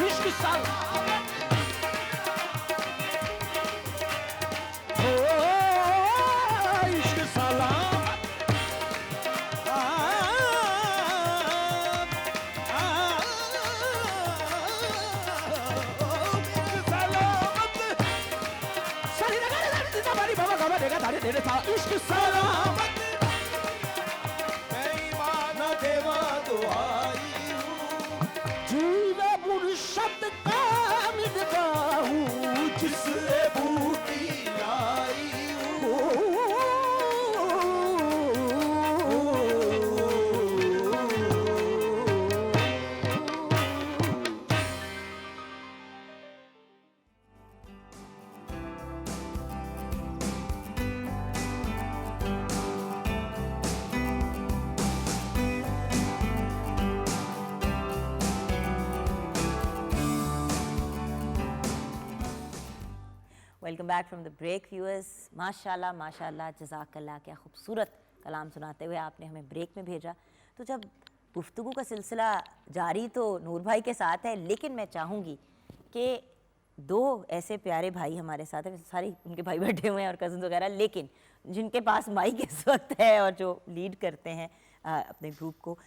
इश्क सलामत हो इश्क सलामत इश्क सलामत मैं ईमान देवा दुआई हूँ जीवे मुर्शद कामिल बाहू जिसने बूटी लाई welcome back from the break viewers. माशाल्लाह माशाल्लाह जज़ाकल्लाह, क्या खूबसूरत कलाम सुनाते हुए आपने हमें ब्रेक में भेजा। तो जब गुफ्तगू का सिलसिला जारी तो नूर भाई के साथ है, लेकिन मैं चाहूँगी कि दो ऐसे प्यारे भाई हमारे साथ हैं, सारे उनके भाई बैठे हुए हैं और कज़न्स वगैरह, लेकिन जिनके पास माइक इस वक्त है और जो लीड करते हैं अपने ग्रुप को,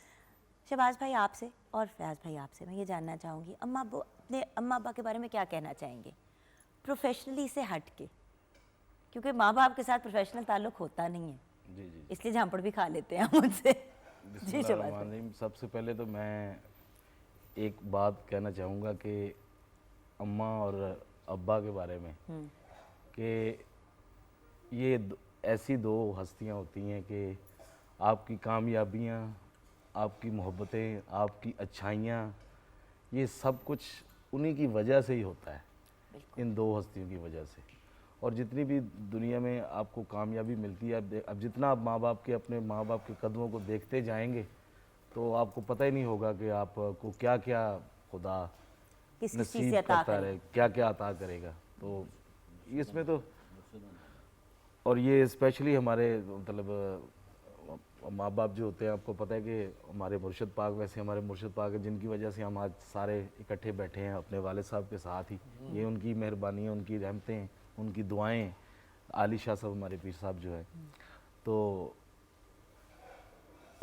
शहबाज भाई आपसे और फयाज भाई आपसे मैं ये जानना चाहूँगी, अम्मा अब्बू अपने अम्मा अब्बा के बारे में क्या कहना चाहेंगे प्रोफेशनली से हट के, क्योंकि माँ बाप के साथ प्रोफेशनल ताल्लुक होता नहीं है, जी जी। इसलिए झांपड़ भी खा लेते हैं हम उनसे। जी शहबाज भाई। बिस्मिल्लाहिर्रहमानिर्रहीम। सबसे पहले तो मैं एक बात कहना चाहूँगा कि अम्मा और अब्बा के बारे में कि ये ऐसी दो हस्तियाँ होती हैं कि आपकी कामयाबियाँ, आपकी मोहब्बतें, आपकी अच्छाइयाँ, ये सब कुछ उन्हीं की वजह से ही होता है, इन दो हस्तियों की वजह से। और जितनी भी दुनिया में आपको कामयाबी मिलती है, अब जितना आप माँ बाप के अपने माँ बाप के कदमों को देखते जाएंगे तो आपको पता ही नहीं होगा कि आपको क्या क्या खुदा किस चीज़ नसीब से अता करता रहे, क्या क्या अता करेगा। तो इसमें तो, और ये स्पेशली हमारे मतलब माँ बाप जो होते हैं, आपको पता है कि हमारे मुर्शिद पाक, वैसे हमारे मुर्शिद पाक है जिनकी वजह से हम आज सारे इकट्ठे बैठे हैं अपने वालिद साहब के साथ ही। ये उनकी मेहरबानी है, उनकी रहमतें हैं, उनकी दुआएं। आली शाह साहब हमारे पीर साहब जो है, तो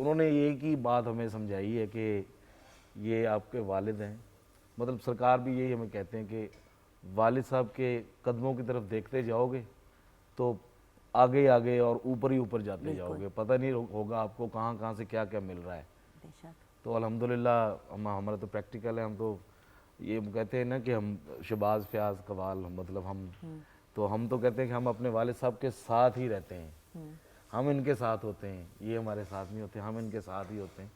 उन्होंने एक ही बात हमें समझाई है कि ये आपके वालिद हैं। मतलब सरकार भी यही हमें कहते हैं कि वालिद साहब के कदमों की तरफ देखते जाओगे तो आगे आगे और ऊपर ही ऊपर जाते जाओगे, पता नहीं होगा आपको कहाँ कहाँ से क्या क्या मिल रहा है। बेशक। तो अल्हम्दुलिल्लाह हमारा तो प्रैक्टिकल है। हम तो ये कहते हैं ना कि हम शहबाज फयाज कवाल, मतलब हम तो कहते हैं कि हम अपने वालिद साहब के साथ ही रहते हैं, हम इनके साथ होते हैं, ये हमारे साथ नहीं होते, हम इनके साथ ही होते हैं।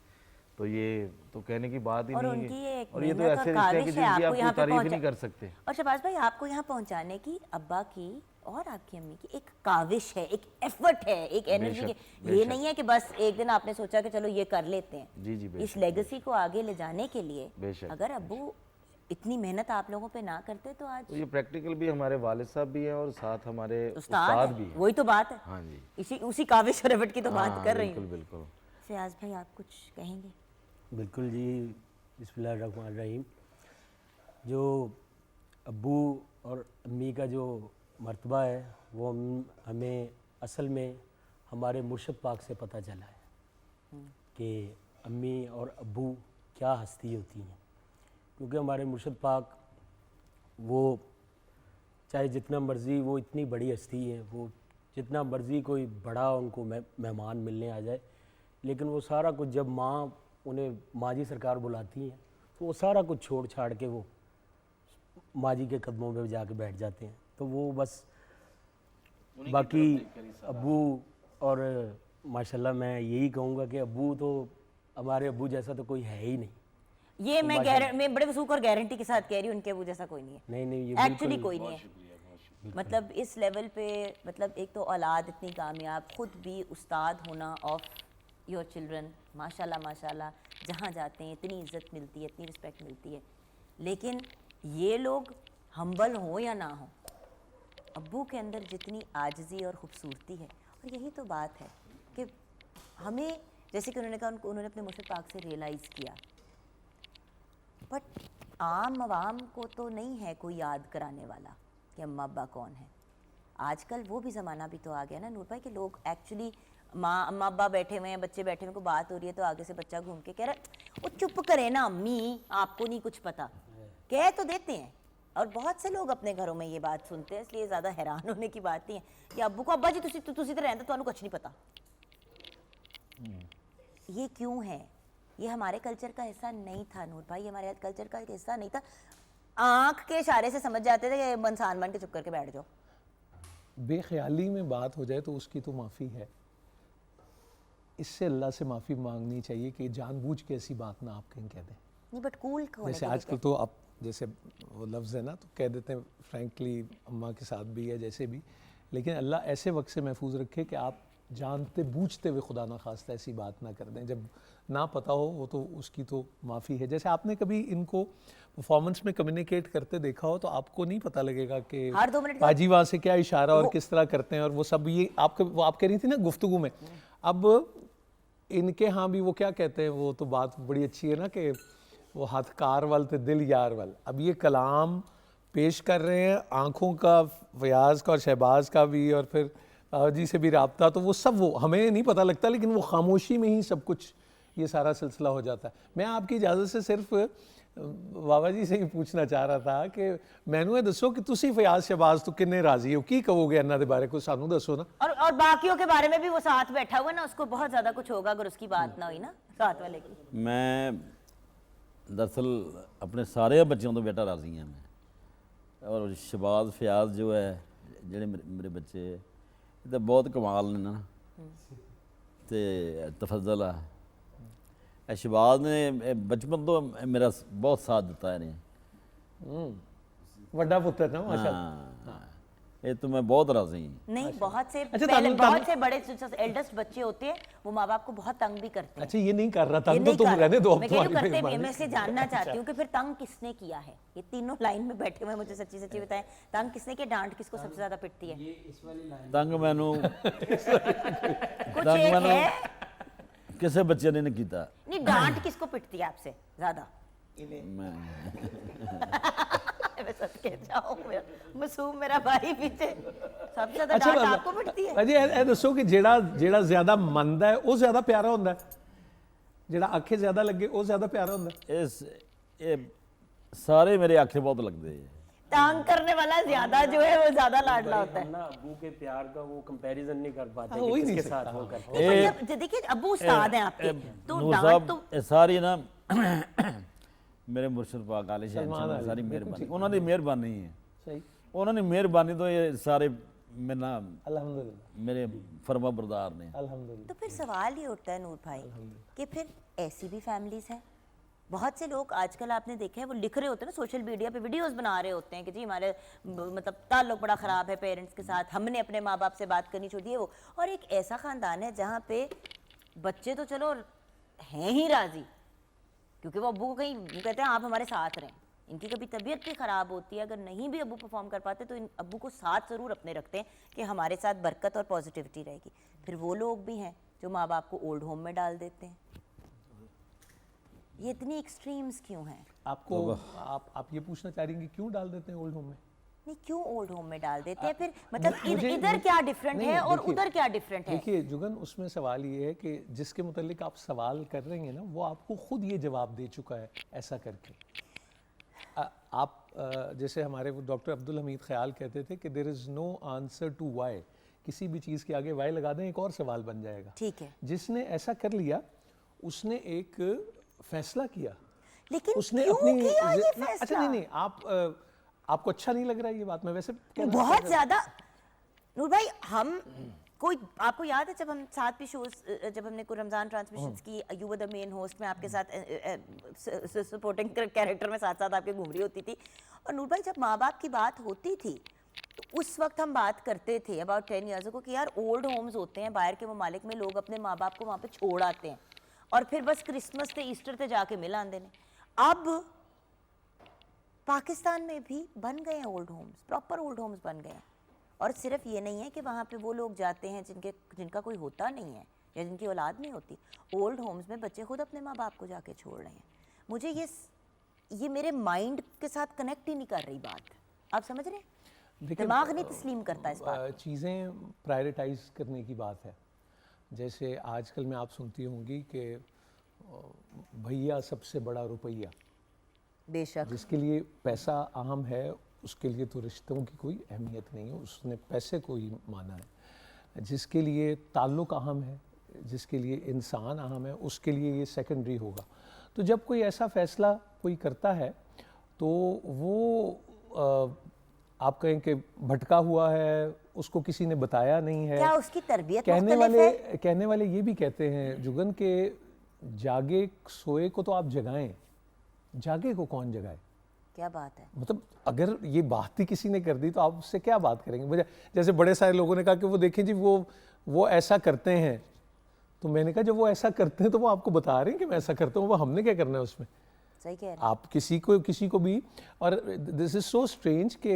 तो ये तो कहने की बात ही और नहीं उनकी ये है। एक और ये तो मेहनत और ऐसे रिश्ते हैं कि काविश है जिनकी आपको यहाँ आप पे तारीफ पहुंचा- नहीं कर सकते। और शहबाज भाई आपको यहाँ पहुँचाने की अब्बा की और आपकी अम्मी की एक काविश है, एक एफर्ट है, एक एनर्जी बेशक, ये बेशक। नहीं है कि बस एक दिन आपने सोचा कि चलो ये कर लेते हैं। जी जी, इस बेशक, लेगेसी को आगे ले जाने के लिए बेशक, अगर अब्बू इतनी मेहनत आप लोगों पे ना करते तो आज तो ये प्रैक्टिकल भी हमारे वालिद साहब भी हैं और साथ हमारे उस्ताद उस्ताद है। भी हैं। वही तो बात है, हाँ जी, इसी उसी काविश और एफर्ट की तो बात हाँ, कर रही बिल्कुल हूँ। बिल्कुल। फयाज भाई आप कुछ कहेंगे? बिल्कुल जी, बिस्मिल्लाहिर्रहमानिर्रहीम। जो अब्बू और अम्मी का जो मर्तबा है वो हमें असल में हमारे मुर्शिद पाक से पता चला है कि अम्मी और अब्बू क्या हस्ती होती हैं। क्योंकि हमारे मुर्शिद पाक वो चाहे जितना मर्ज़ी, वो इतनी बड़ी हस्ती है, वो जितना मर्ज़ी कोई बड़ा उनको मेहमान मिलने आ जाए, लेकिन वो सारा कुछ जब माँ उन्हें माँ जी सरकार बुलाती हैं तो वो सारा कुछ छोड़ छाड़ के वो माँ जी के कदमों पे जाके बैठ जाते हैं। तो वो बस बाकी अब्बू और माशाल्लाह मैं यही कहूँगा कि अब्बू तो हमारे अब्बू जैसा तो कोई है ही नहीं। ये मैं बड़े वसूख और गारंटी के साथ कह रही हूँ, उनके अब्बू जैसा कोई नहीं है, नहीं ये एक्चुअली कोई नहीं है। मतलब इस लेवल पे, मतलब एक तो औलाद इतनी कामयाब, खुद भी उस्ताद होना ऑफ योर चिल्ड्रन, माशाल्लाह माशाल्लाह, जहाँ जाते हैं इतनी इज्जत मिलती है, इतनी रिस्पेक्ट मिलती है। लेकिन ये लोग हम्बल हो या ना हो, अब्बू के अंदर जितनी आजिज़ी और ख़ूबसूरती है, और यही तो बात है कि हमें, जैसे कि उन्होंने कहा, उन्होंने अपने मुर्शिद पाक से रियलाइज़ किया, बट आम आवाम को तो नहीं है कोई याद कराने वाला कि अम्मा अब्बा कौन है। आजकल वो भी ज़माना भी तो आ गया ना नूर भाई, कि लोग एक्चुअली अम्मा अब्बा बैठे हुए हैं, बच्चे बैठे हुए हैं, को बात हो रही है तो आगे से बच्चा घूम के कह रहा है वो चुप करे ना अम्मी, आपको नहीं कुछ पता, कह तो देते हैं। और बहुत से लोग अपने घरों में ये बात सुनते हैं, इसलिए ज़्यादा हैरान होने की बात नहीं है कि अब्बू को अब्बा जी तुसी तो रहते तो कुछ नहीं पता। ये क्यों है? ये हमारे कल्चर का हिस्सा नहीं था नूर भाई, ये हमारे कल्चर का हिस्सा नहीं था। आँख के इशारे से समझ जाते थे कि इंसान बन के चुप करके बैठ जाओ। बेख्याली में बात हो जाए तो उसकी तो माफ़ी है, इससे अल्लाह से माफ़ी मांगनी चाहिए कि जानबूझ के ऐसी बात ना आप कहीं कह दें। नहीं बट कूल जैसे आजकल तो आप जैसे वो लफ्ज़ है ना तो कह देते हैं, फ्रैंकली अम्मा के साथ भी है जैसे भी, लेकिन अल्लाह ऐसे वक्त से महफूज रखे कि आप जानते बूझते हुए खुदा ना खास्ता ऐसी बात ना कर दें। जब ना पता हो वो तो उसकी तो माफ़ी है। जैसे आपने कभी इनको परफॉर्मेंस में कम्युनिकेट करते देखा हो तो आपको नहीं पता लगेगा कि हर 2 मिनट पाजी वहाँ से क्या इशारा और किस तरह करते हैं, और वो सब ये वो आप कह रही थी ना गुफ्तगू में। अब इनके यहाँ भी वो क्या कहते हैं, वो तो बात बड़ी अच्छी है ना कि वो हथकार वाल ते दिल यार वाल। अब ये कलाम पेश कर रहे हैं, आँखों का, फयाज का और शहबाज का भी, और फिर जी से भी राब्ता, तो वो सब वो हमें नहीं पता लगता, लेकिन वो खामोशी में ही सब कुछ ये सारा सिलसिला हो जाता है। मैं आपकी इजाज़त से सिर्फ बाबा जी से ही पूछना चाह रहा था कि मैनू ये दसो कि तुसी फयाज शहबाज तो किन्ने राजी हो, की कहोगे इन्हां दे बारे को सानू दसो ना। और बाकियों के बारे में भी वो साथ बैठा हुआ ना, उसको बहुत ज्यादा कुछ होगा अगर उसकी बात ना हुई ना साथ वाले की। मैं दरअसल अपने सारे बच्चों तो बेटा राजी हैं मैं, और शहबाज फयाज जो है जेडे मेरे बच्चे ये तो बहुत कमाल ने ना, ते तफज़ल है। शहबाज ने बचपन तो मेरा बहुत साथ दिता है वड्डा पुत्र ना माशाअल्लाह। हाँ, ये तो मैं बहुत राजी हूँ। नहीं, बहुत से अच्छा, पहले तानु- बहुत से बड़े एल्डेस्ट बच्चे होते हैं, वो माँ बाप को बहुत तंग भी करते हैं। अच्छा ये नहीं कर रहा था ये तो नहीं तुम कर- रहने दो अब मैं कह रही हूँ तुम्हारी करते भी हैं, मेहरबानी। मैं इसलिए जानना चाहती हूँ कि फिर तंग किसने किया है। ये तीनों लाइन में बैठे हुए हैं, मुझे सच्ची सच्ची बताएं, तंग किसने किया, डांट किसको सबसे ज्यादा पिटती है? तंग मैनू कुछ तंग एक मैनू है किसी बच्चे ने नहीं किया। नहीं, डांट किसको पिटती है आपसे ज्यादा? मैं मैं सच कह जाऊं, मासूम मेरा भाई पीछे सबसे ज्यादा अच्छा डांट आपको पिटती है। अजी ਇਹ ਦੱਸੋ ਕਿ ਜਿਹੜਾ ਜ਼ਿਆਦਾ ਮੰਨਦਾ ਹੈ ਉਹ ਜ਼ਿਆਦਾ ਪਿਆਰਾ ਹੁੰਦਾ ਹੈ, ਜਿਹੜਾ ਆਖੇ ਜ਼ਿਆਦਾ ਲੱਗੇ ਉਹ ਜ਼ਿਆਦਾ ਪਿਆਰਾ ਹੁੰਦਾ ਹੈ। ये सारे मेरे आखे बहुत लगते हैं। तंग करने वाला ज्यादा जो है वो ज्यादा लाडला होता है। ना अबू के प्यार का वो कंपैरिजन नहीं कर पाते हाँ, कि वही नहीं किसके सकता, साथ वो हाँ। करते हैं। नहीं, पर जब देखिए अबू उस्ताद हैं आपके, तो नूर डांट साहब तो ये सारी ना मेरे मुर्शिद पाक आले शाह सलमान अली, सारी बिल्कुल मेहरबानी, ठीक। उन्होंने मेहरबानी है, सही उन्होंने मेहरबानी तो ये सारे मेरे ना अल्हम्दुलिल्लाह मेरे फरमा बरदार ने। अल्हम्दुलिल्लाह। तो फिर सवाल ये उठता है नूर भाई कि फिर ऐसी भी फैमिलीज हैं। बहुत से लोग आजकल आपने देखे हैं वो लिख रहे होते हैं ना, सोशल मीडिया पे वीडियोस बना रहे होते हैं कि जी हमारे मतलब ताल्लुक बड़ा ख़राब है पेरेंट्स के साथ, हमने अपने माँ बाप से बात करनी छोड़ दी है वो। और एक ऐसा ख़ानदान है जहाँ पे बच्चे तो चलो हैं ही राज़ी, क्योंकि वो अब्बू को कहीं वो कहते हैं आप हमारे साथ रहें। इनकी कभी तबीयत भी ख़राब होती है, अगर नहीं भी अब्बू परफॉर्म कर पाते तो इन अब्बू को साथ ज़रूर अपने रखते हैं कि हमारे साथ बरकत और पॉजिटिविटी रहेगी। फिर वो लोग भी हैं जो माँ बाप को ओल्ड होम में डाल देते हैं। ये इतनी एक्सट्रीम्स क्यों हैं? आपको आप ये पूछना चाह रही हैं कि क्यों डाल देते हैं ओल्ड होम में? नहीं, क्यों ओल्ड होम में डाल देते हैं? फिर मतलब मुझे- इधर क्या डिफरेंट नहीं, है और देखिए- उधर क्या डिफरेंट है? देखिए जुगन, उसमें सवाल ये है कि जिसके मुतालिक आप सवाल कर रही हैं ना वो आपको खुद ये जवाब दे चुका है ऐसा करके। आप जैसे हमारे वो डॉक्टर अब्दुल हमीद ख्याल कहते थे कि there is no answer to why, किसी भी चीज़ के आगे वाई लगा दें एक और सवाल बन जाएगा। ठीक है, जिसने ऐसा कर लिया उसने एक फैसला किया, लेकिन उसने क्यों अपनी किया ये ना, अच्छा फैसला? नहीं आपको अच्छा नहीं लग रहा है ये बात? मैं वैसे कहना बहुत चाह रहा ज्यादा। नूर भाई, हम कोई आपको याद है जब हम साथ भी शोज जब हमने कोई रमजान ट्रांसमिशंस की, you were the main host, में आपके साथ सपोर्टिंग कैरेक्टर में साथ साथ आपके घूम रही होती थी। और नूर भाई, जब माँ बाप की बात होती थी तो उस वक्त हम बात करते थे अबाउट 10 ईयर्स को कि यार ओल्ड होम्स होते हैं बाहर के ममालिक में, लोग अपने माँ बाप को वहाँ पे छोड़ आते हैं और फिर बस क्रिसमस ते ईस्टर ते जाके मिल आते हैं। अब पाकिस्तान में भी बन गए हैं old Holmes, proper old Holmes बन गए हैं। और सिर्फ ये नहीं है कि वहाँ पे वो लोग जाते हैं जिनका कोई होता नहीं है या जिनकी औलाद नहीं होती। ओल्ड होम्स में बच्चे खुद अपने माँ बाप को जाके छोड़ रहे हैं। मुझे ये मेरे माइंड के साथ कनेक्ट ही नहीं कर रही बात। आप समझ रहे हैं? देखिए, दिमाग नहीं तस्लीम करता इस बात। चीज़ें प्रायोरिटाइज करने की बात है। जैसे आजकल में आप सुनती होंगी कि भैया सबसे बड़ा रुपया, बेशक, जिसके लिए पैसा अहम है उसके लिए तो रिश्तों की कोई अहमियत नहीं है, उसने पैसे को ही माना है। जिसके लिए ताल्लुक़ अहम है, जिसके लिए इंसान अहम है, उसके लिए ये सेकेंडरी होगा। तो जब कोई ऐसा फ़ैसला कोई करता है तो वो आप कहें कि भटका हुआ है, उसको किसी ने बताया नहीं है। क्या उसकी तरबियत मुख्तलिफ है? कहने वाले ये भी कहते हैं जुगन के जागे सोए को तो आप जगाएं, जागे को कौन जगाए? क्या बात है? मतलब अगर ये बात ही किसी ने कर दी तो आप उससे क्या बात करेंगे? जैसे बड़े सारे लोगों ने कहा कि वो देखें जी वो ऐसा करते हैं, तो मैंने कहा जब वो ऐसा करते हैं तो वो आपको बता रहे हैं कि मैं ऐसा करता हूँ, वो हमने क्या करना है उसमें? सही कह रहे हैं। आप किसी को भी, और दिस इज़ सो स्ट्रेंज कि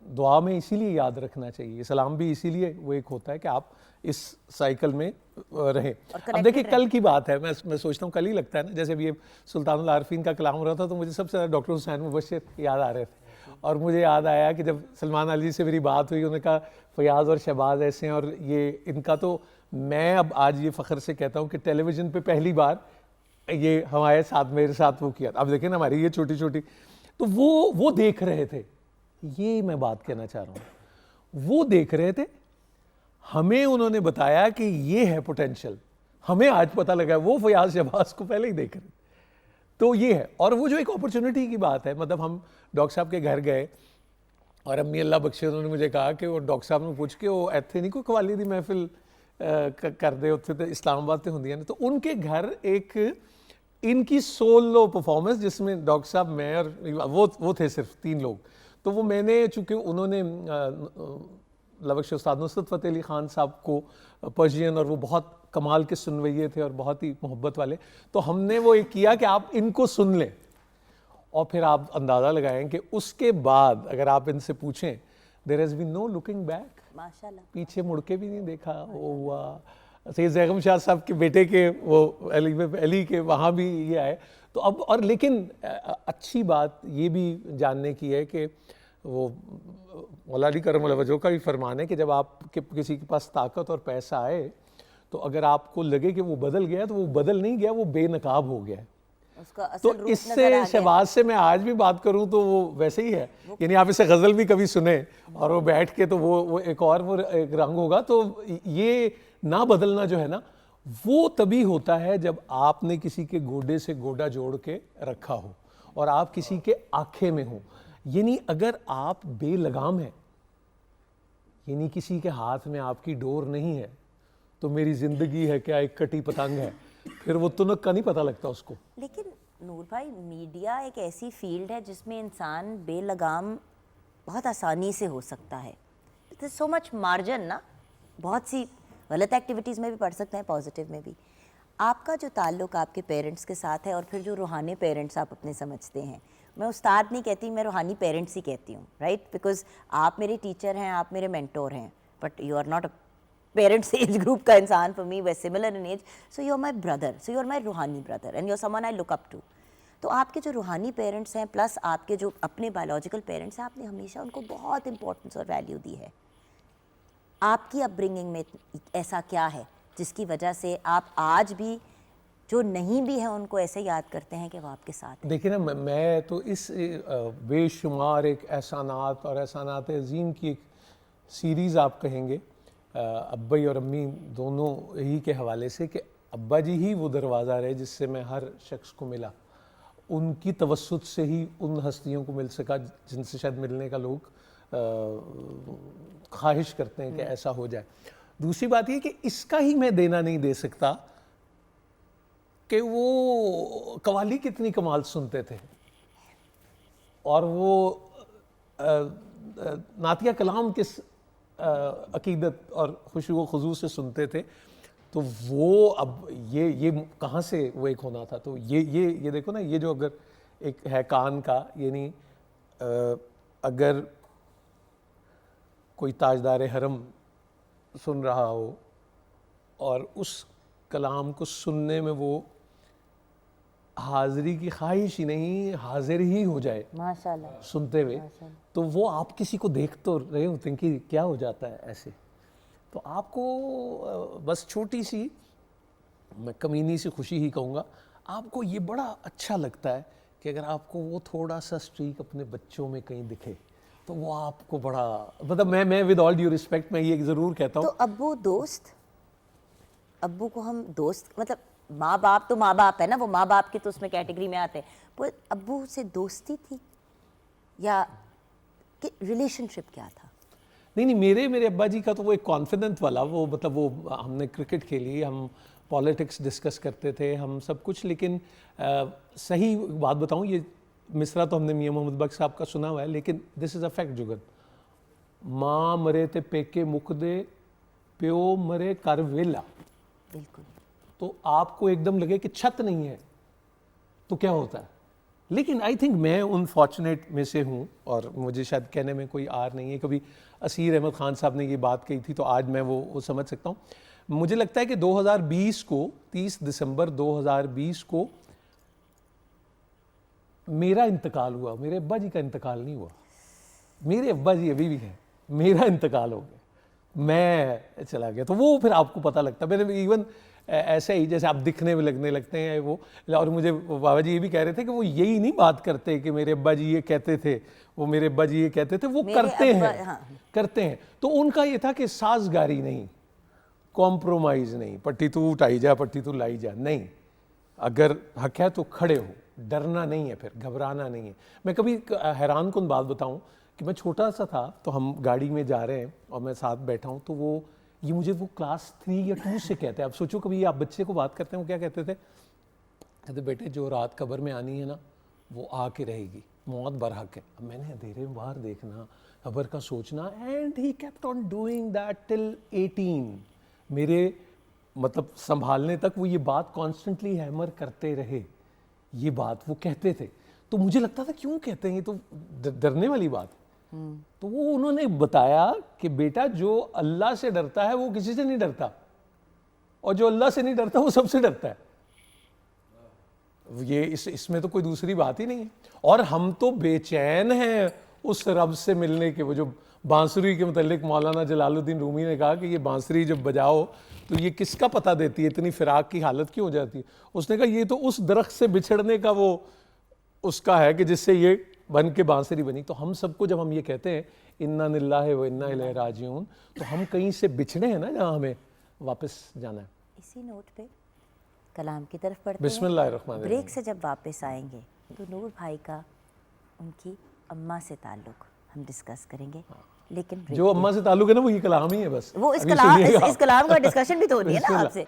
दुआ में इसीलिए याद रखना चाहिए, सलाम भी इसीलिए वो एक होता है कि आप इस साइकिल में रहें। अब देखिए कल की बात है, मैं सोचता हूँ कल ही लगता है ना, जैसे अभी ये सुल्तानुल आरफीन का कलाम हो रहा था तो मुझे सबसे ज़्यादा डॉक्टर हुसैन मुबशिर याद आ रहे थे। और मुझे याद आया कि जब सलमान अली से मेरी बात हुई, उन्होंने कहा फयाज और शहबाज ऐसे हैं, और ये इनका तो मैं अब आज ये फ़ख्र से कहता हूँ कि टेलीविज़न पे पहली बार ये हमारे साथ, मेरे साथ वो किया। अब देखें ना हमारी ये छोटी छोटी, तो वो देख रहे थे, ये मैं बात कहना चाह रहा हूँ, वो देख रहे थे, हमें उन्होंने बताया कि ये है पोटेंशियल, हमें आज पता लगा, वो फयाज शहबाज को पहले ही देख रहे। तो ये है, और वो जो एक अपॉर्चुनिटी की बात है, मतलब हम डॉक्टर साहब के घर गए और अम्मी अल्लाह बख्शे उन्होंने मुझे कहा कि वो डॉक्टर साहब ने पूछ के वो ਇੱਥੇ नहीं कोई कवाली दी महफिल ਕਰਦੇ ਉੱਥੇ ਤੇ इस्लामाबाद ਤੇ ਹੁੰਦੀਆਂ ਨੇ, तो उनके घर एक इनकी सोलो परफॉर्मेंस जिसमें डॉक्टर साहब, मैं और वो थे सिर्फ 3 लोग, तो वो मैंने, चूँकि उन्होंने लबख्श उस्ताद नुसरत फ़तेह अली ख़ान साहब को पर्शियन, और वो बहुत कमाल के सुनवैये थे और बहुत ही मोहब्बत वाले, तो हमने वो एक किया कि आप इनको सुन लें और फिर आप अंदाज़ा लगाएं कि उसके बाद अगर आप इनसे पूछें, there has been no looking back, माशाल्लाह, पीछे मुड़ के भी नहीं देखा। वो हुआ सैयद ज़ैगम शाह साहब के बेटे के वो अली के वहाँ भी ये आए। तो अब और लेकिन अच्छी बात ये भी जानने की है कि वो मौला अली करम वजह का भी फरमान है कि जब आप किसी के पास ताकत और पैसा आए, तो अगर आपको लगे कि वो बदल गया, तो वो बदल नहीं गया, वो बेनकाब हो गया है। उसका असल तो रूप इससे नजर आ गया। शहबाज से मैं आज भी बात करूं तो वो वैसे ही है, यानी आप इसे गज़ल भी कभी सुने और वो बैठ के, तो वो एक और वो एक रंग होगा। तो ये ना बदलना जो है ना, वो तभी होता है जब आपने किसी के गोडे से गोडा जोड़ के रखा हो और आप किसी के आखे में हो। यानी अगर आप बेलगाम हैं, यानी किसी के हाथ में आपकी डोर नहीं है, तो मेरी ज़िंदगी है क्या एक कटी पतंग है, फिर वो तुनक का नहीं पता लगता उसको। लेकिन नूर भाई, मीडिया एक ऐसी फील्ड है जिसमें इंसान बेलगाम बहुत आसानी से हो सकता है। इट सो मच मार्जिन ना, बहुत सी गलत एक्टिविटीज़ में भी पढ़ सकते हैं, पॉजिटिव में भी। आपका जो ताल्लुक़ आपके पेरेंट्स के साथ है और फिर जो रूहानी पेरेंट्स आप अपने समझते हैं, मैं उस्ताद नहीं कहती, मैं रूहानी पेरेंट्स ही कहती हूँ, राइट, बिकॉज आप मेरे टीचर हैं, आप मेरे मेंटोर हैं, but you are not a parents age group का इंसान। For me we similar in age, so you are my brother, so you are my ruhani brother and you are someone I look up to. तो आपके जो रूहानी parents हैं plus आपके जो अपने बायोलॉजिकल पेरेंट्स हैं, आपने हमेशा उनको बहुत इंपॉर्टेंस और वैल्यू दी है। आपकी अपब्रिंगिंग में ऐसा क्या है जिसकी वजह से आप आज भी जो नहीं भी हैं उनको ऐसे याद करते हैं कि वो आपके साथ हैं? देखिए ना, मैं तो इस बेशुमार एक एहसानात और एहसानात अजीम की एक सीरीज़ आप कहेंगे अब्बा और अम्मी दोनों ही के हवाले से, कि अब्बा जी ही वो दरवाज़ा रहे जिससे मैं हर शख्स को मिला, उनकी तवस्सुत से ही उन हस्तियों को मिल सका जिनसे शायद मिलने का लोग ख्वाहिश करते हैं कि ऐसा हो जाए। दूसरी बात ये कि इसका ही मैं देना नहीं दे सकता कि वो कवाली कितनी कमाल सुनते थे और वो नातिया कलाम किस अकीदत और खुशू खुजू से सुनते थे। तो वो अब ये कहाँ से वो एक होना था। तो ये देखो ना, ये जो अगर एक है कान का, यानी अगर कोई ताजदार हरम सुन रहा हो और उस कलाम को सुनने में वो हाज़िरी की ख्वाहिश ही नहीं, हाजिर ही हो जाए माशाल्लाह सुनते हुए, तो वो आप किसी को देख तो रहे होते हैं कि क्या हो जाता है ऐसे। तो आपको बस छोटी सी, मैं कमीनी सी खुशी ही कहूँगा, आपको ये बड़ा अच्छा लगता है कि अगर आपको वो थोड़ा सा स्ट्रीक अपने बच्चों में कहीं दिखे तो वो आपको बड़ा, मतलब मैं विद ऑल ड्यू रिस्पेक्ट मैं ये ज़रूर कहता हूँ। तो अब्बू दोस्त, अब्बू को हम दोस्त, मतलब माँ बाप तो माँ बाप है ना, वो माँ बाप की तो उसमें कैटेगरी में आते हैं, पर अब्बू से दोस्ती थी या कि रिलेशनशिप क्या था? नहीं, मेरे अब्बा जी का तो वो एक कॉन्फिडेंट वाला, वो मतलब वो हमने क्रिकेट खेली, हम पॉलिटिक्स डिस्कस करते थे, हम सब कुछ। लेकिन सही बात बताऊँ, ये मिसरा तो हमने मियाँ मोहम्मद बख्श साहब का सुना हुआ है, लेकिन this is a fact Jugan, माँ मरे ते पेके मुक दे, प्यो मरे कर वेला। बिल्कुल। तो आपको एकदम लगे कि छत नहीं है तो क्या होता है। लेकिन आई थिंक मैं उन फॉर्चुनेट में से हूँ और मुझे शायद कहने में कोई आर नहीं है। कभी असीर अहमद ख़ान साहब ने ये बात कही थी तो आज मैं वो समझ सकता हूँ। मुझे लगता है कि 2020 को 30 दिसंबर 2020 को मेरा इंतकाल हुआ, मेरे अब्बा जी का इंतकाल नहीं हुआ। मेरे अब्बा जी अभी भी हैं, मेरा इंतकाल हो गया, मैं चला गया। तो वो फिर आपको पता लगता है। मैंने इवन ऐसे ही जैसे आप दिखने में लगने लगते हैं वो। और मुझे बाबा जी ये भी कह रहे थे कि वो यही नहीं बात करते कि मेरे अब्बा जी ये कहते थे, वो मेरे अब्बा जी ये कहते थे, वो करते हैं, करते हैं। तो उनका ये था कि साजगारी नहीं, कॉम्प्रोमाइज़ नहीं, पट्टी तू उठाई जा पट्टी तू लाई जा, नहीं, अगर हक है तो खड़े हो, डरना नहीं है, फिर घबराना नहीं है। मैं कभी हैरान कुन बात बताऊं कि मैं छोटा सा था तो हम गाड़ी में जा रहे हैं और मैं साथ बैठा हूं, तो वो ये मुझे वो क्लास 3 या 2 से कहते हैं। आप सोचो कभी आप बच्चे को बात करते हैं, वो क्या कहते थे? कहते बेटे जो रात कब्र में आनी है ना वो आके रहेगी, मौत बरहक है। अब मैंने अंधेरे में बाहर देखना, कब्र का सोचना, and he kept on doing that till 18। मेरे मतलब संभालने तक वो ये बात कॉन्स्टेंटली हैमर करते रहे, ये बात वो कहते थे। तो मुझे लगता था क्यों कहते हैं, ये तो डरने वाली बात है। तो वो उन्होंने बताया कि बेटा जो अल्लाह से डरता है वो किसी से नहीं डरता, और जो अल्लाह से नहीं डरता वो सबसे डरता है। ये इसमें तो कोई दूसरी बात ही नहीं है। और हम तो बेचैन हैं उस रब से मिलने के। वो जो बांसुरी के मुतालिक मौलाना जलालुद्दीन रूमी ने कहा कि ये बांसुरी जब बजाओ तो ये किसका पता देती है, इतनी फिराक की हालत क्यों हो जाती है? उसने कहा ये तो उस दरख्त से बिछड़ने का वो उसका है कि जिससे ये बन के बांसुरी बनी। तो हम सबको जब हम ये कहते हैं इन्ना लिल्लाहि व इन्ना इलैहि राजिऊन, तो हम कहीं से बिछड़े हैं ना जहाँ हमें वापस जाना है। इसी नोट पे कलाम की तरफ बढ़ते हैं। बिस्मिल्लाहिर्रहमानिर्रहीम। ब्रेक से जब वापस आएंगे तो नूर भाई का उनकी अम्मा से ताल्लुक हम डिस्कस करेंगे। लेकिन break जो अम्मा से ताल्लुक है ना वो ये कलाम ही है बस। वो इस अभी कलाम सुनिएगा। इस कलाम का डिस्कशन भी तो होनी है ना बिस्मिल्लाह। आपसे।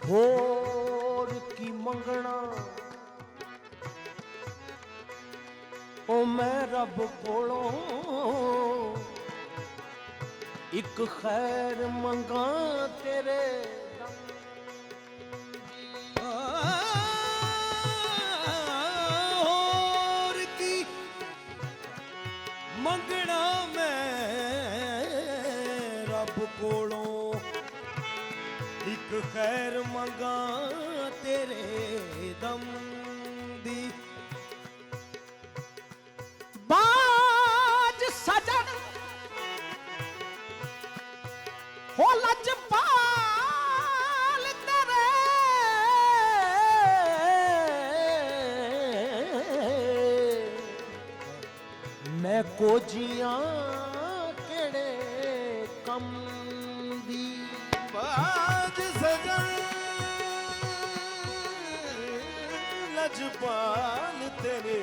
होर की मंगना ओ मैं रब कोलों एक खैर मंगा तेरे होर की मंगना मैं रब कोलों एक खैर मंगा तेरे दम दी बाज सजन हो लजपाल तेरे मैं को जियां केड़े कम दी बाज सजन लजपाल तेरे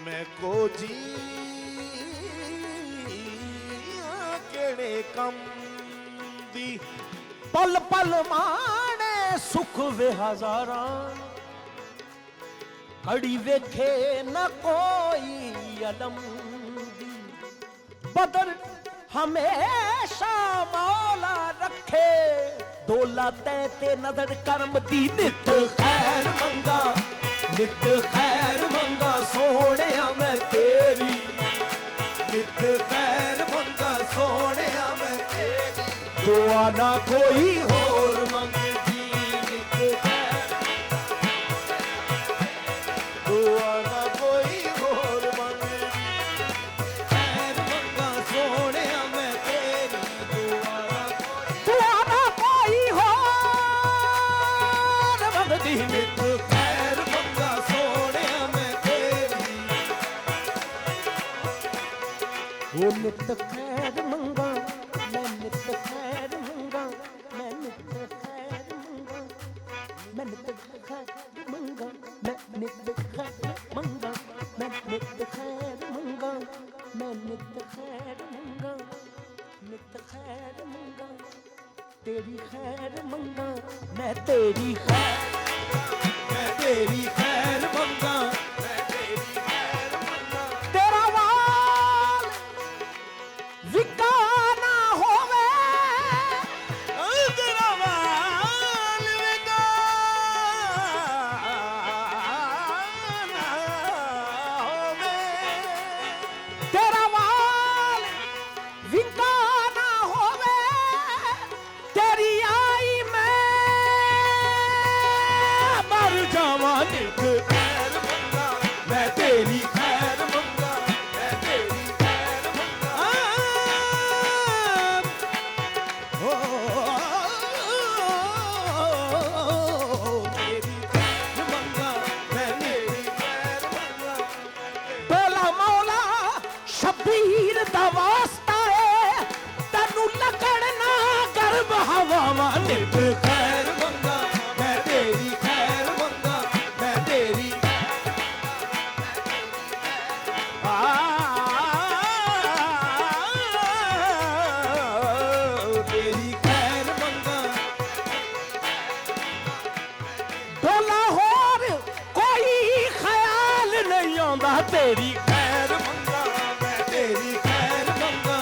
मैं को जी केड़े कम दी पल पल माने सुख वे हजारा घड़ी वेखे न कोई अलम दी बदर हमेशा मौला रखे दौलत ते नजर करम दी नित खैर मंगा नित खैर मंगा सोने मैं तेरी नित खैर मंगा सोने मैं तेरी दुआ ना कोई होर मंगदी नित खैर दुआ ना कोई होर मंगदी खैर मंगा सोने मैं तेरी दुआ ना कोई होर ਉਹ ਨਿਤ ਖੈਰ ਮੰਗਾ ਮੈਂ ਨਿਤ ਖੈਰ ਮੰਗਾ ਮੈਂ ਨਿਤ ਖੈਰ ਮੰਗਾ ਮੈਂ ਨਿਤ ਖੈਰ ਮੰਗਾ ਮੈਂ ਨਿਤ ਖੈਰ ਮੰਗਾ ਮੈਂ ਨਿਤ ਖੈਰ ਮੰਗਾ ਮੈਂ ਨਿਤ ਖੈਰ ਮੰਗਾ ਨਿਤ ਖੈਰ ਮੰਗਾ ਤੇਰੀ ਖੈਰ ਮੰਗਾ ਮੈਂ ਤੇਰੀ ਖੈਰ मैं तेरी खैर मंगा मैं तेरी खैर मंगा ਤੇਰਾ ਵਾਲ ਵਿਕਾ ਨਾ ਹੋਵੇ तेरा वाल विगा ना होवे ਤੇਰਾ ਵਾਲ ਵਿਕਾ ਨਾ ਹੋਵੇ ਤੇਰੀ ਆਈ ਮੈਂ ਮਰ ਜਾਵਾਂ ਨਿਤ खैर मंगा मैं तेरी खैर मंगा मैं तेरी खैर मंगा ओ तेरी खैर मंगा मैं तेरी खैर मंगा ਭੋਲਾ ਮੌਲਾ ਸ਼ਬੀਰ ਦਾ ਵਾਸਤਾ ਏ ਤੈਨੂੰ ਲੱਗਣ ਨਾ ਗਰਭ ਹਵਾਵਾਂ ਨਿਤ खैर मंगा मैं तेरी खैर मंगा मैं तेरी तेरी खैर मंगा ਭੋਲਾ ਹੋਰ ਕੋਈ ਖਿਆਲ ਨਹੀਂ ਆਉਂਦਾ ਤੇਰੀ खैर मंगा मैं तेरी खैर मंगा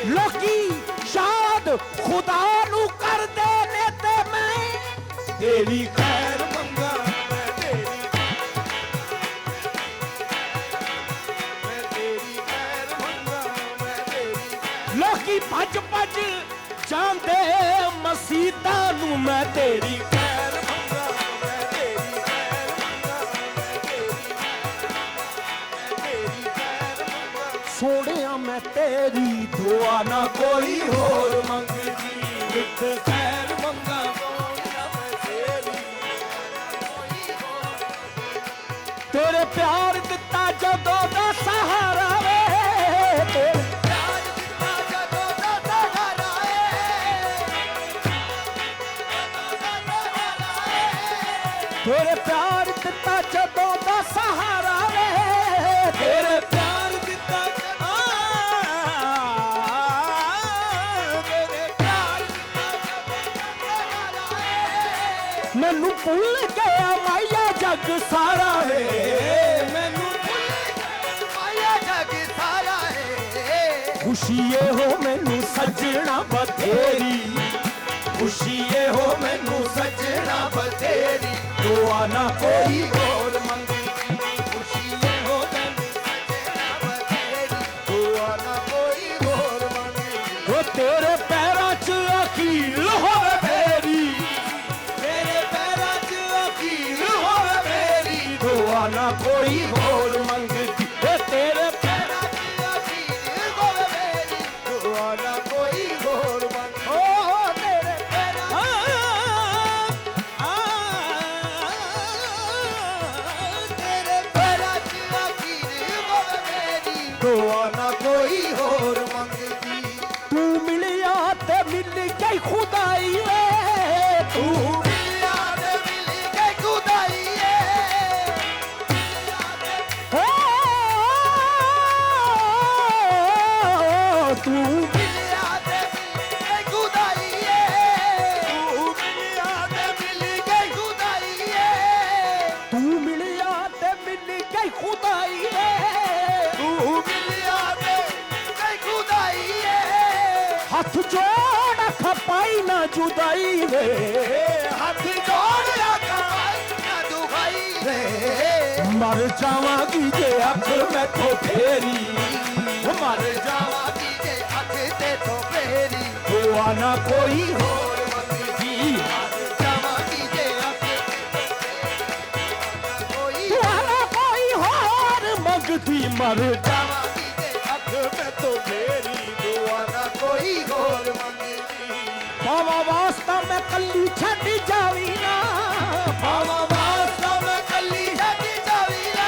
ਲੋਕੀ ਯਾਦ ਖੁਦਾ ਨੂੰ ਕਰਦੇ ਨੇ ਤੇ ਮੈਂ तेरी खैर मंगा मैं तेरी खैर मंगा मैं तेरी ਲੋਕੀ ਭੱਜ ਭੱਜ ਜਾਂਦੇ ਮਸੀਤਾਂ ਨੂੰ ਮੈਂ ਤੇਰੀ खैर मंगा मैं तेरी खैर मंगा मैं तेरी खैर मंगा ਸੋਹਣਿਆ ਮੈਂ ਤੇਰੀ ਦੁਆ ਨਾ कोई होर मंगदी विथ खैर मंगा मैं तेरी ਤੇਰੇ ਪਿਆਰ ਦਿੱਤਾ ਜਦੋਂ ਦਾ ਸਹਾਰਾ ਵੇ ਤੇਰੇ प्यार दिता जदों दा सहारा ਤੇਰੇ ਪਿਆਰ ਦਿੱਤਾ ਜਦੋਂ ਦਾ ਸਹਾਰਾ ਵੇ तेरे प्यार दिता तेरे प्यार ਮੈਨੂੰ ਭੁੱਲ ਗਿਆ ਮਾਇਆ ਜੱਗ ਸਾਰਾ ਵੇ मैनू माया जग सारा है ਖੁਸ਼ੀ ਇਹੋ ਮੈਨੂੰ ਸੱਜਣਾ ਬਥੇਰੀ खुशी ये हो मैनू सजना बतेरी ਦੁਆ ਨਾ ਕੋਈ होर मंगी खुशी ये हो मैनू सजना बतेरी दुआ ना कोई होर मंगी ਉਹ ਤੇਰੇ ਪੈਰਾਂ 'ਚ ਅਖੀਰ ਹੋਵੇ ਮੇਰੀ तेरे पैरां च अकील होवे मेरी ਦੁਆ ਨਾ ਕੋਈ ਹੋਰ ਮੰਗਦੀ ਓ ਤੇਰੇ पैरां च अकील होवे मेरी दुआ ना कोई होर मंगी ਓ ਤੇਰੇ तेरे पैरां च अकील होवे मेरी दुआ ना कोई होर मंगदी ਤੂੰ ਮਿਲਿਆ ਤੇ ਮਿਲ ਗਈ ਖੁਦਾਈ ਵੇ ਤੂੰ मिलिया ते मिल गई खुदाई ਓ ਤੂੰ मिलिया ते मिल गई खुदाई मिलिया ते मिल गई खुदाई ਤੂੰ ਮਿਲਿਆ ਤੇ ਮਿਲ ਗਈ ਖੁਦਾਈ ਵੇ मिलिया ते गई खुदाई ਹੱਥ ਜੋੜ ਖਪਾਈ ਨਾ ਜੁਦਾਈ ਵੇ हाथ जोड़ रखा ना दुखाई रे ਮਰ ਜਾਵਾਂਗੀ ਜੇ ਅੱਖ ਮੈਥੋਂ ਫੇਰੀ मर जावांगी जे अख ते तो फेरी ਦੁਆ ਨਾ ਕੋਈ होर मंगदी मर जावांगी जे अख कोई ਦੁਆ ਨਾ ਕੋਈ ਹੋਰ ਮੰਗਦੀ ਮਰ जावांगी जे अख में तो फेरी दुआ ना कोई होर मंगदी ਪਾਵਾ ਵਾਸਤਾ ਮੈਂ ਕੱਲੀ ਛੱਡ ਜਾਵੀ ਨਾ पावा वास्ता मैं कली छड्ड जावी रे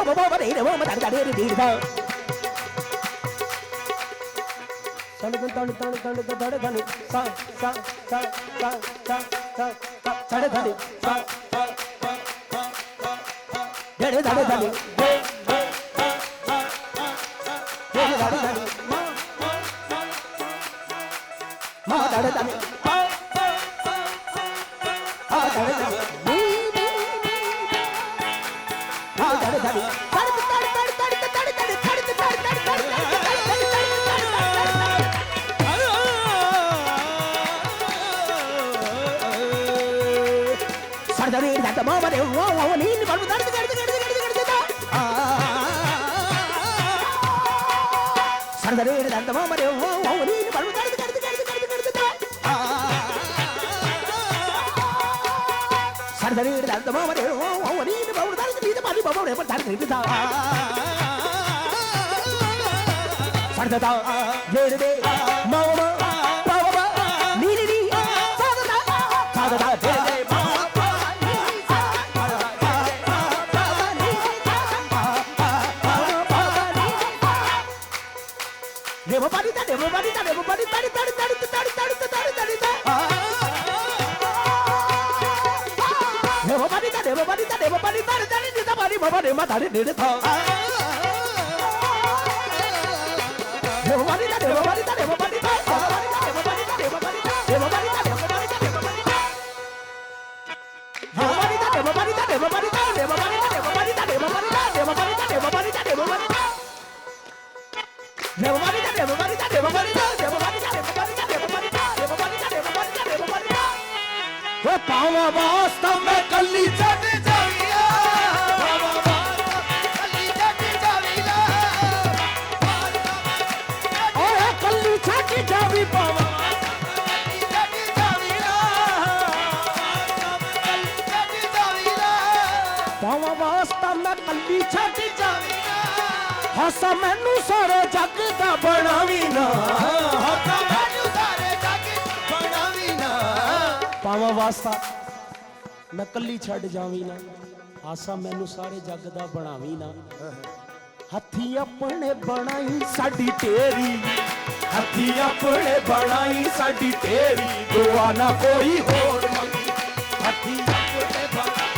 बाबा बाबा रे वो मत दा रे दी दा तण तण तण तण तण तण सा सा सा सा सा सा साड़े साड़े सा डेढ़े साड़े साड़े डेढ़े साड़े साड़े माँ साड़े साड़े हाँ साड़े साड़े हाँ साड़े साड़े सरदारी दादा मामा रे वो नींद बड़ू दर्द दर्द दर्द दर्द दर्द सरदारी दादा मामा रे वो नींद बड़ू दर्द दर्द दर्द दर्द दर्द सरदारी दादा मामा रे वो नींद बड़ू दर्द नींद पानी बाबा रे पर दर्द दर्द सरदा ये रे मामा बाबा नींद नी सरदा सरदा दे दे Everybody, everybody, everybody, पावा वास्ता मैं कल्ली चढ़ जाविया कल्ली चढ़ जाविया ओए कल्ली चढ़ जावी पावा कल्ली चढ़ जाविया कल्ली चढ़ जाविया पावा वास्ता मैं कल्ली चढ़ जाविया हसा मैनू सारे जग दा बनावी ना हसा मैनू सारे जग बनावी ना पावा वास्ता मैं कल्ली छड़ जावी ना आसा मैनू सारे जग दा बनावी ना हथी अपने बनाई साडी तेरी हथी अपने बनाई साडी तेरी दुआ ना कोई होर मंगी हथी अपने बनाई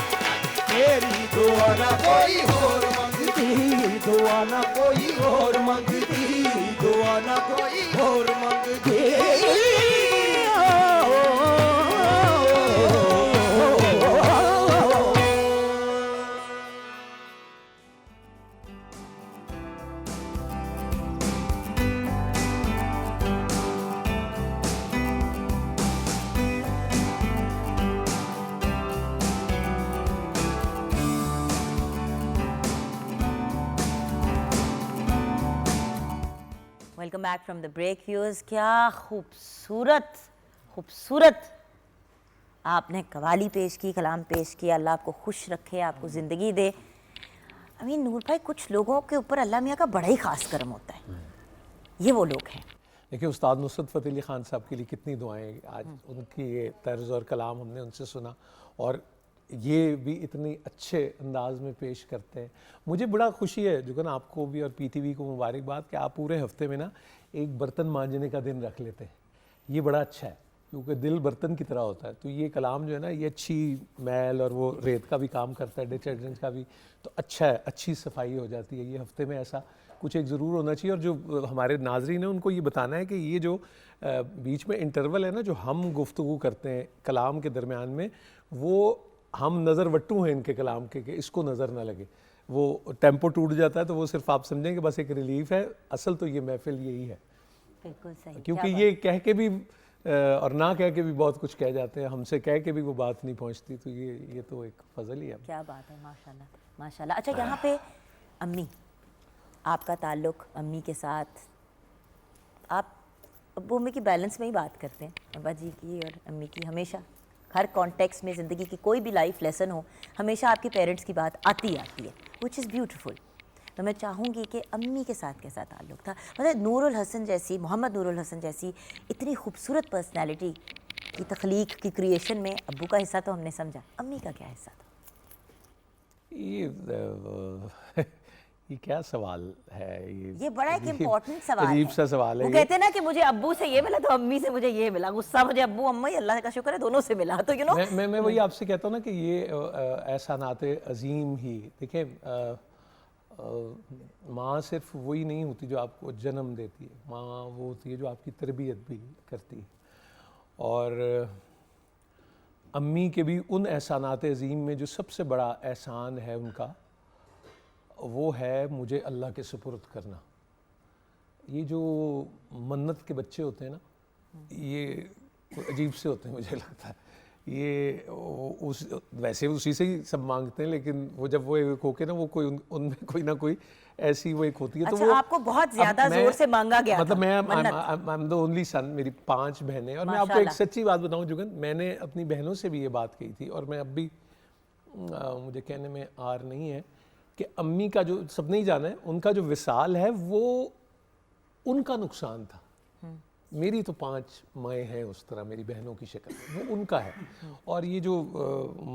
तेरी दुआ ना कोई होर मंगती दुआ ना कोई होर मंगती दुआ ना कोई होर मंगती welcome back from the break viewers. क्या खूबसूरत खूबसूरत आपने कवाली पेश की, कलाम पेश किया। अल्लाह आपको खुश रखे, आपको ज़िंदगी दे। आई मीन नूर भाई, कुछ लोगों के ऊपर अल्लाह मियाँ का बड़ा ही ख़ास करम होता है। ये वो लोग हैं। देखिए उस्ताद नुसरत फ़तेह अली ख़ान साहब के लिए कितनी दुआएं, आज उनकी ये तर्ज़ और कलाम हमने उनसे सुना और ये भी इतनी अच्छे अंदाज में पेश करते हैं। मुझे बड़ा खुशी है जो ना आपको भी और पीटीवी को मुबारकबाद कि आप पूरे हफ्ते में ना एक बर्तन मांजने का दिन रख लेते हैं। ये बड़ा अच्छा है क्योंकि दिल बर्तन की तरह होता है। तो ये कलाम जो है ना, ये अच्छी मैल और वो रेत का भी काम करता है, डिटर्जेंट का भी, तो अच्छा है, अच्छी सफाई हो जाती है। ये हफ्ते में ऐसा कुछ एक ज़रूर होना चाहिए। और जो हमारे नाजरीन है उनको ये बताना है कि ये जो बीच में इंटरवल है ना, जो हम गुफ्तगू करते हैं कलाम के दरमियान में, वो हम नज़र वट्टू हैं इनके कलाम के, कि इसको नज़र ना लगे। वो टेम्पो टूट जाता है तो वो सिर्फ आप समझें कि बस एक रिलीफ है। असल तो ये महफिल यही है। बिल्कुल सही। क्योंकि ये कह के भी और ना कह के भी बहुत कुछ कह जाते हैं, हमसे कह के भी वो बात नहीं पहुंचती। तो ये तो एक फजल ही है। क्या बात है, माशाल्लाह माशाल्लाह। अच्छा, यहाँ पे अम्मी, आपका ताल्लुक़ अम्मी के साथ, आप अब्बू अम्मी की बैलेंस में ही बात करते हैं, अब्बा जी की और अम्मी की। हमेशा हर कॉन्टेक्स्ट में ज़िंदगी की कोई भी लाइफ लेसन हो, हमेशा आपके पेरेंट्स की बात आती है, विच इज़ ब्यूटीफुल। तो मैं चाहूँगी कि अम्मी के साथ कैसा ताल्लुक़ था। मतलब नूरुल हसन जैसी, मोहम्मद नूरुल हसन जैसी इतनी खूबसूरत पर्सनैलिटी की तख्लीक की क्रिएशन में अब्बू का हिस्सा तो हमने समझा, अम्मी का क्या हिस्सा था? ये क्या सवाल है ये बड़ा एक इम्पोर्टेंट सवाल अजीब है। सा सवाल है वो ये। कहते हैं ना कि मुझे अब्बू से ये मिला तो अम्मी से मुझे ये मिला, गुस्सा मुझे अब्बू अम्मा ही अल्लाह का शुक्र है दोनों से मिला, तो यू नो मैं वही आपसे कहता हूँ ना कि ये ऐसा नाते अजीम ही देखिए, माँ सिर्फ वही नहीं होती जो आपको जन्म देती है, माँ वो होती है जो आपकी तरबियत भी करती है। और अम्मी के भी उन एहसानात अजीम में जो सबसे बड़ा एहसान है उनका, वो है मुझे अल्लाह के सुपुर्द करना। ये जो मन्नत के बच्चे होते हैं ना, ये अजीब से होते हैं मुझे लगता है। ये उस वैसे उसी से ही सब मांगते हैं, लेकिन वो जब वो एक होके ना वो कोई उनमें कोई ना कोई ऐसी वो एक होती है। अच्छा, तो वो आपको बहुत ज्यादा जोर से मांगा गया मतलब था, मैं I am the only son, मेरी 5 बहनें। और मैं आपको एक सच्ची बात बताऊं जुगन, मैंने अपनी बहनों से भी ये बात कही थी और मैं अब भी मुझे कहने में आर नहीं है कि अम्मी का जो सबने ही जाना है, उनका जो विसाल है वो उनका नुकसान था। मेरी तो 5 माएँ हैं उस तरह मेरी बहनों की शक्ल में, वो उनका है। और ये जो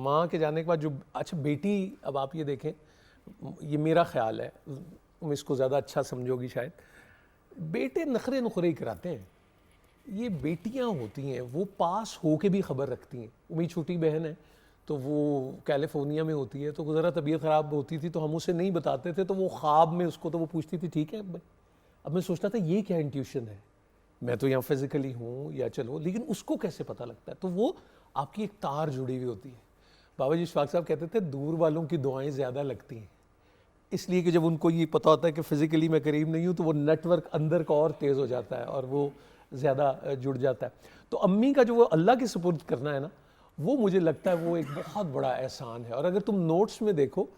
माँ के जाने के बाद जो अच्छा बेटी, अब आप ये देखें, ये मेरा ख्याल है, तुम इसको ज़्यादा अच्छा समझोगी शायद, बेटे नखरे नुखरे ही कराते हैं। ये बेटियाँ होती हैं वो पास हो के भी खबर रखती हैं। मेरी छोटी बहन है तो वो कैलिफोर्निया में होती है, तो ज़रा तबीयत ख़राब होती थी तो हम उसे नहीं बताते थे, तो वो ख्वाब में उसको तो वो पूछती थी ठीक है। अब मैं सोचता था ये क्या इंट्यूशन है, मैं तो यहाँ फिज़िकली हूँ या चलो, लेकिन उसको कैसे पता लगता है। तो वो आपकी एक तार जुड़ी हुई होती है। बाबा जी इशफाक साहब कहते थे दूर वालों की दुआएं ज़्यादा लगती हैं, इसलिए कि जब उनको ये पता होता है कि फ़िज़िकली मैं करीब नहीं हूँ तो वो नेटवर्क अंदर का और तेज़ हो जाता है और वो ज़्यादा जुड़ जाता है। तो अम्मी का जो वो अल्लाह के सुपुर्द करना है ना, वो मुझे लगता है वो एक बहुत बड़ा एहसान है। और अगर तुम नोट्स में देखो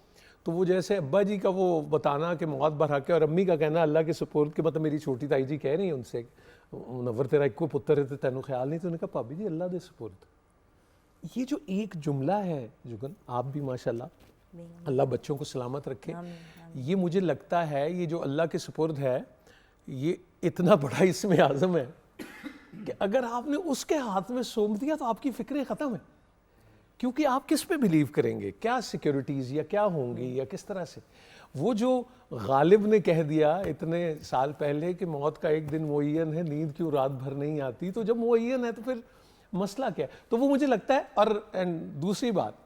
तो वो जैसे अब्बा जी का वो बताना कि मौत भरा के और अम्मी का कहना अल्लाह के सुपुर्द के, मतलब मेरी छोटी ताई जी कह रही है उनसे, मुनव्वर तेरा इक्को पुत्र है तो तेनू ख्याल नहीं, तो उन्होंने कहा भाभी जी अल्लाह दे सुपुर्द। ये जो एक जुमला है जुगन, आप भी माशाल्लाह अल्लाह बच्चों को सलामत रखे, ये मुझे लगता है ये जो अल्लाह के सुपुर्द है ये इतना बड़ा इसमें आज़म है कि अगर आपने उसके हाथ में सौंप दिया तो आपकी फ़िक्रें ख़त्म है। क्योंकि आप किस पे बिलीव करेंगे, क्या सिक्योरिटीज़ या क्या होंगी या किस तरह से। वो जो गालिब ने कह दिया इतने साल पहले कि मौत का एक दिन मुअय्यन है, नींद क्यों रात भर नहीं आती, तो जब मुअय्यन है तो फिर मसला क्या है। तो वो मुझे लगता है। और एंड दूसरी बात,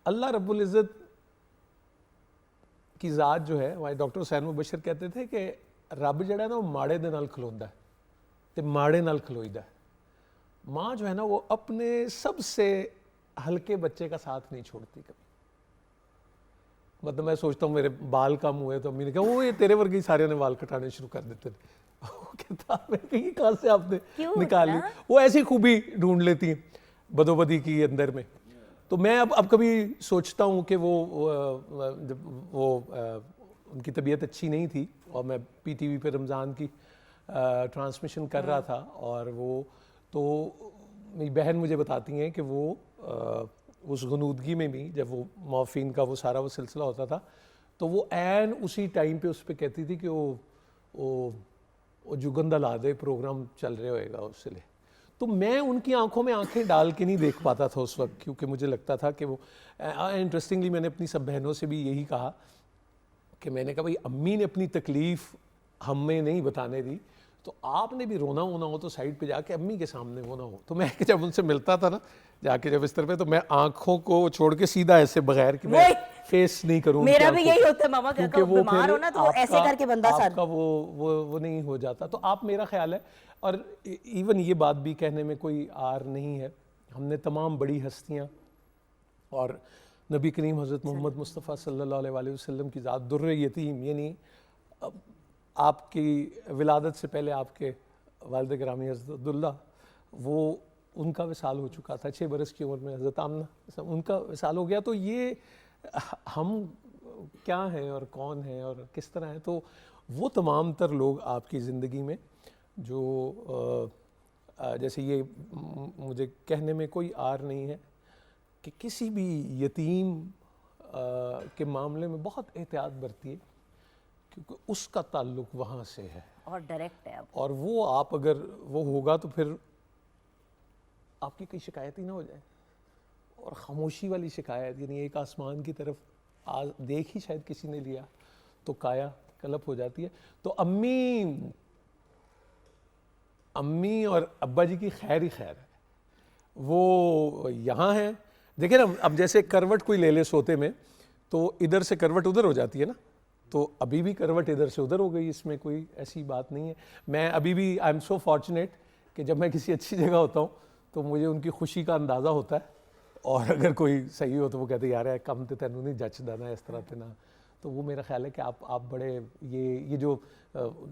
अल्लाह रब्बुल इज़्ज़त की ज़ात जो है, वहाँ डॉक्टर हुसैन मुबशर कहते थे कि रब जड़ा है ना वो माड़े दे नाल खलोंदा है ते माड़े नाल खलोईदा है। माँ जो है ना वो अपने सबसे हल्के बच्चे का साथ नहीं छोड़ती कभी। मतलब मैं सोचता हूँ मेरे बाल कम हुए तो अम्मी ने कहा वो ये तेरे वर्गे ही सारे ने बाल कटाने शुरू कर देते थे। वो कहता मैं कहीं कहाँ से आपने निकाली, वो ऐसी खूबी ढूंढ लेती हैं बदोबदी की अंदर में। तो मैं अब कभी सोचता हूँ कि वो जब वो उनकी तबीयत अच्छी नहीं थी और मैं PTV पे रमज़ान की ट्रांसमिशन कर रहा था, और वो तो मेरी बहन मुझे बताती हैं कि वो उस गनूदगी में भी जब वो मॉर्फिन का वो सारा वो सिलसिला होता था तो वो ऐन उसी टाइम पे उस पर कहती थी कि वो जुगंदा ला दे प्रोग्राम चल रहे होएगा उससे ले। तो मैं उनकी आंखों में आंखें डाल के नहीं देख पाता था उस वक्त, क्योंकि मुझे लगता था कि वो इंटरेस्टिंगली मैंने अपनी सब बहनों से भी यही कहा कि मैंने कहा भाई अम्मी ने अपनी तकलीफ़ हमें नहीं बताने दी, तो आपने भी रोना होना हो तो साइड पे जाके अम्मी के सामने होना हो। तो मैं जब उनसे मिलता था ना जाके जब इस तरह पे, तो मैं आंखों को छोड़ के सीधा ऐसे बगैर कि मैं फेस नहीं करूँ। मेरा भी यही होता है मामा, कहता हूँ बीमार हो ना तो ऐसे करके बंदा आपका वो नहीं हो जाता। तो आप, मेरा ख्याल है, और इवन ये बात भी कहने में कोई आर नहीं है, हमने तमाम बड़ी हस्तियाँ और नबी करीम हज़रत मोहम्मद मुस्तफ़ा सल्लल्लाहु अलैहि वसल्लम की ज़ात दुर्र यतीम, यानी आपकी विलादत से पहले आपके वालिद गिरामी हज़रत अब्दुल्ला, वो उनका विसाल हो चुका था 6 बरस की उम्र में। हज़रत आमना उनका विसाल हो गया। तो ये हम क्या हैं और कौन हैं और किस तरह हैं, तो वो तमाम तर लोग आपकी ज़िंदगी में जो जैसे ये मुझे कहने में कोई आर नहीं है कि किसी भी यतीम के मामले में बहुत एहतियात बरती है, क्योंकि उसका ताल्लुक वहाँ से है और डायरेक्ट है। और वो आप अगर वो होगा तो फिर आपकी कोई शिकायत ही ना हो जाए। और ख़ामोशी वाली शिकायत, यानी एक आसमान की तरफ देख ही शायद किसी ने लिया तो काया कलप हो जाती है। तो अम्मी और अब्बा जी की खैर ही खैर है, वो यहाँ हैं। देखिए ना, अब जैसे करवट कोई ले ले सोते में तो इधर से करवट उधर हो जाती है ना, तो अभी भी करवट इधर से उधर हो गई, इसमें कोई ऐसी बात नहीं है। मैं अभी भी आई एम सो फॉर्चुनेट कि जब मैं किसी अच्छी जगह होता हूँ तो मुझे उनकी खुशी का अंदाज़ा होता है, और अगर कोई सही हो तो वो कहते यार कम तो तेनू नहीं जचदा ना इस तरह पे ना। तो वो मेरा ख्याल है कि आप बड़े ये जो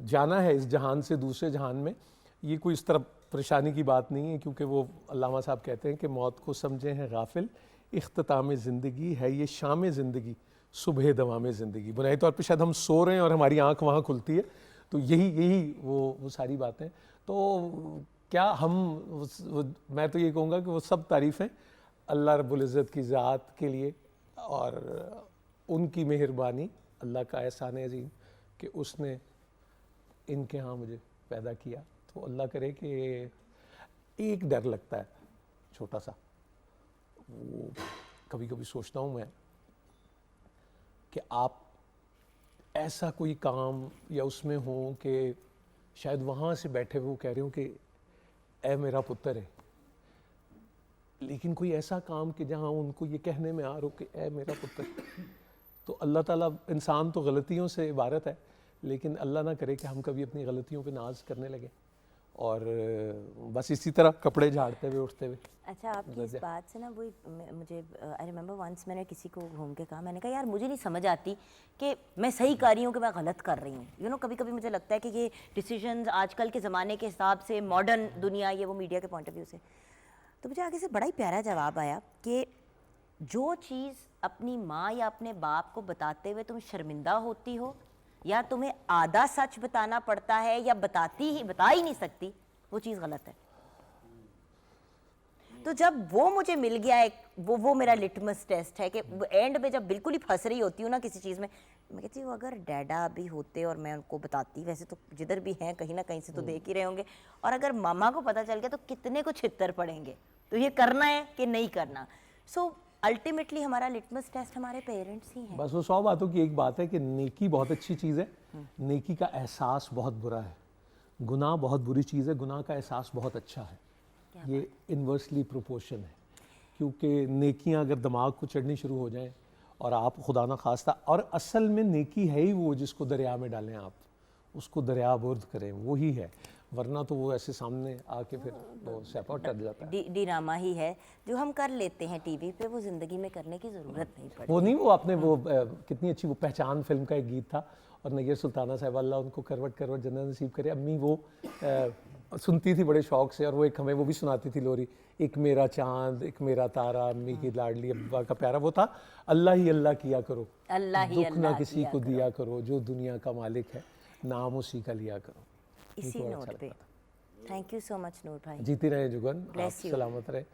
जाना है इस जहान से दूसरे जहान में, ये कोई इस तरह परेशानी की बात नहीं है, क्योंकि वो अल्लामा साहब कहते हैं कि मौत को समझे हैं गाफिल, इख्तिताम ज़िंदगी है ये शाम ज़िंदगी, सुबह दवाम ज़िंदगी। बुनियादी तौर पे शायद हम सो रहे हैं और हमारी आँख वहाँ खुलती है, तो यही वो सारी बातें। तो क्या मैं तो ये कहूँगा कि वो सब तारीफ़ें अल्लाह रब्बुल इज़्ज़त की ज़ात के लिए, और उनकी मेहरबानी, अल्लाह का एहसान अज़ीम कि उसने इनके यहाँ मुझे पैदा किया। तो अल्लाह करे कि एक डर लगता है छोटा सा, वो कभी कभी सोचता हूँ मैं कि आप ऐसा कोई काम या उसमें हो कि शायद वहाँ से बैठे हुए वो कह रहे हो कि ऐ मेरा पुत्र है, लेकिन कोई ऐसा काम कि जहाँ उनको ये कहने में आ रहा हो कि ऐ मेरा पुत्र। तो अल्लाह ताला, इंसान तो गलतियों से इबारत है, लेकिन अल्लाह ना करे कि हम कभी अपनी गलतियों पे नाज करने लगे और बस इसी तरह कपड़े झाड़ते हुए उठते हुए। अच्छा, आपकी इस बात से ना वही मुझे आई रिमेंबर वंस मैंने किसी को घूम के कहा, मैंने कहा यार मुझे नहीं समझ आती कि मैं सही कर रही हूँ कि मैं गलत कर रही हूँ। यू नो, कभी कभी मुझे लगता है कि ये डिसीजंस आजकल के ज़माने के हिसाब से, मॉडर्न दुनिया, ये वो मीडिया के पॉइंट ऑफ व्यू से, तो मुझे आगे से बड़ा ही प्यारा जवाब आया कि जो चीज़ अपनी माँ या अपने बाप को बताते हुए तुम शर्मिंदा होती हो, या तुम्हें आधा सच बताना पड़ता है, या बता ही नहीं सकती, वो चीज़ गलत है। तो जब वो मुझे मिल गया एक, वो मेरा लिटमस टेस्ट है कि एंड में जब बिल्कुल ही फंस रही होती हूँ ना किसी चीज़ में, मैं कहती हूँ अगर डैडा भी होते और मैं उनको बताती, वैसे तो जिधर भी हैं कहीं ना कहीं से तो देख ही रहे होंगे, और अगर मामा को पता चल गया तो कितने को छितर पड़ेंगे, तो ये करना है कि नहीं करना। सो अल्टीमेटली हमारा लिटमस टेस्ट हमारे पेरेंट्स ही हैं। बस वो 100 बातों की एक बात है कि नेकी बहुत अच्छी चीज़ है, नेकी का एहसास बहुत बुरा है, गुनाह बहुत बुरी चीज़ है, गुनाह का एहसास बहुत अच्छा है। ये इन्वर्सली प्रोपोर्शन है, क्योंकि नेकियां अगर दिमाग को चढ़नी शुरू हो जाएं और आप खुदा ना खास्ता, और असल में नेकी है ही वो जिसको दरिया में डालें, आप उसको दरिया बुर्द करें, वो ही है, वरना तो वो ऐसे सामने आके फिर वो सैपा टट जाता है। ड्रामा ही है जो हम कर लेते हैं टीवी पे, वो ज़िंदगी में करने की ज़रूरत नहीं पड़ती। वो नहीं, वो आपने वो कितनी अच्छी वो पहचान फिल्म का एक गीत था, और नैयर सुल्ताना साहिबा, अल्लाह उनको करवट करवट जन्नत नसीब करे, अम्मी वो सुनती थी बड़े शौक से, और वो एक हमें वो भी सुनाती थी लोरी, एक मेरा चांद एक मेरा तारा, अम्मी की लाडली अब्बा का प्यारा, वो था अल्लाह ही अल्लाह किया करो, अल्लाह ही दुख अल्लाह ना किसी को दिया करो, जो दुनिया का मालिक है नाम उसी का लिया करो। इसी नोट पे थैंक यू सो मच नूर भाई, जीती रहे जुगन, आप Bless you. सलामत रहे।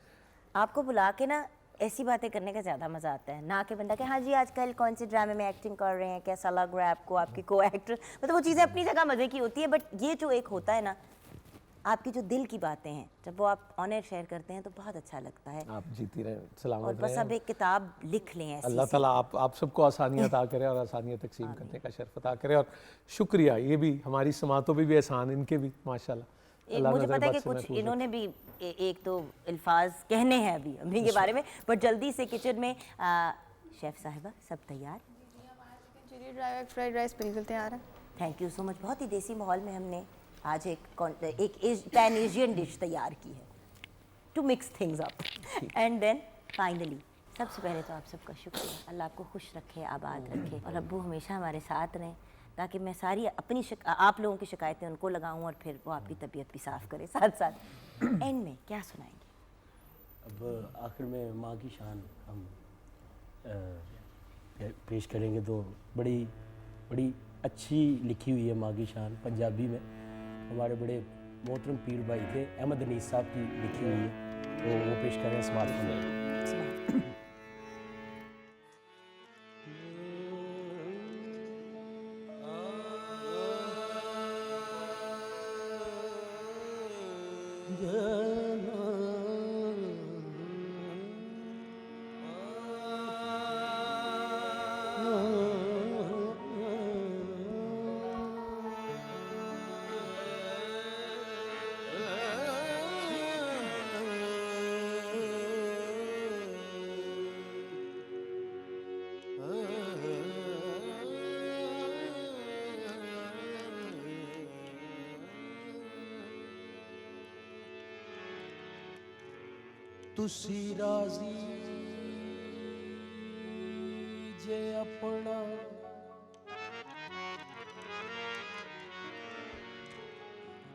आपको बुला के ना ऐसी बातें करने का ज़्यादा मज़ा आता है, ना कि बंदा कि हाँ जी आजकल कौन से ड्रामे में एक्टिंग कर रहे हैं, कैसा लग रहा है आपको, आपकी को एक्टर, मतलब वो चीज़ें अपनी जगह मज़े की होती है, बट ये जो एक होता है ना, आपकी जो दिल की बातें हैं, जब वो आप ऑन एयर शेयर करते हैं तो बहुत अच्छा लगता है। आप जीती रहे, और सलामत बस रहे। अब एक किताब लिख लें ऐसी अल्लाह सी। ताला आप सबको आसानियत अता करे और आसानियत तकसीम करने का शर्फ अता करे, और शुक्रिया, ये भी हमारी समातों पे भी एहसान, इनके भी माशाल्लाह। मुझे पता है कि कुछ इन्होंने भी एक दो अल्फाज कहने हैं अभी अम्मी के बारे में, पर जल्दी से किचन में शेफ़ साहिबा सब तैयार, चिली ड्राई फ्राइड राइस बिल्कुल तैयार है। Thank you so much. बहुत ही देसी माहौल में हमने आज एक पैन एशियन डिश तैयार की है, to mix things up, and then finally सबसे पहले तो आप सबका शुक्रिया, अल्लाह आपको खुश रखे, आबाद रखे, और अब्बू हमेशा हमारे साथ रहें, ताकि मैं सारी अपनी आप लोगों की शिकायतें उनको लगाऊं, और फिर वो आपकी तबीयत भी साफ़ करे साथ साथ। एंड में क्या सुनाएंगे? अब आखिर में माँ की शान हम पेश करेंगे, तो बड़ी अच्छी लिखी हुई है माँ की शान पंजाबी में, हमारे बड़े मोहतरम पीर भाई थे अहमद अनीस साहब की लिखी हुई है, तो वो पेश करें समाप्त करें। तुसी राजी जे अपना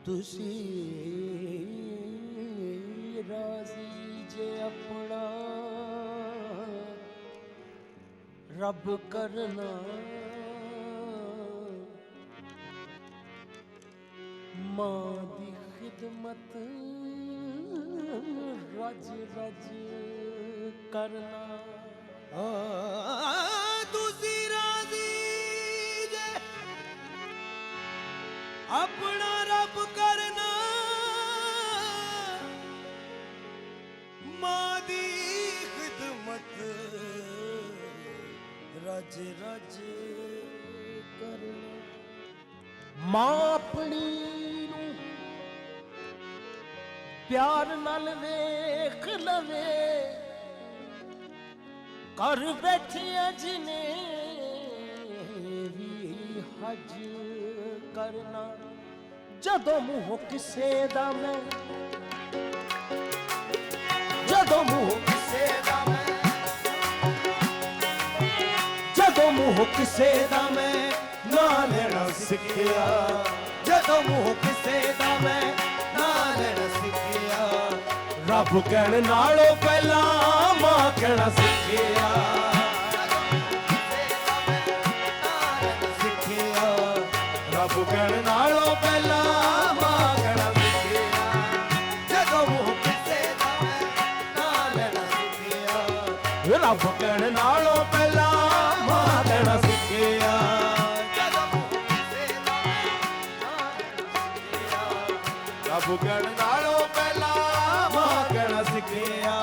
तुसी राजी जे अपना रब करना मां दी खिदमत रज रज करना तुसी राजी जे अपना रब करना मां दी खिदमत रज रज करना मां अपनी नूं प्यार नाल वेख लवे कर बैठिया जिने भी हज करना जदों मुंह किसे दा मैं जदों मुंह किसे दा मैं जदों मुंह किसे दा मैं ना लेना सिखिया जदों मुंह किसे दा मैं ना लेना सिखिया रब कहण नालों पहला मां कहना सिखिया सिखिया रब कहण नालों पहला मां कहना सिखिया जदों मुंह किसे दा मैं ना लेना सिखिया रब कहण नालों पहला मां कहना सिखिया रब कहण नालों पहला मां कहना सिखिया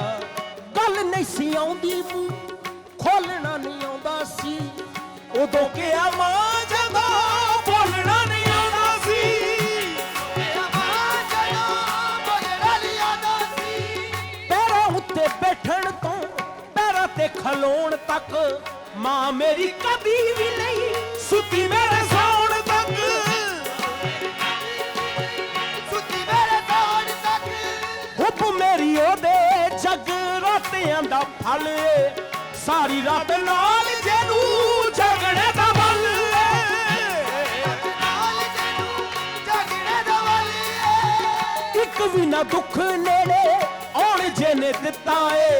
गल नहीं सी आउंदी मूंह खोलना नहीं आउंदा सी उदों किया मां जदों बोलना नहीं आउंदा सी पैरां उत्ते बैठण तो पैरां ते खलोण तक मां मेरी कभी भी नहीं सुती मेरे सौण तक हुप मेरी ओदे जगरातियां दा फल सारी रात नाल जेनू जगणे दा बल एक भी ना दुख नेड़े आउण जेने दिता है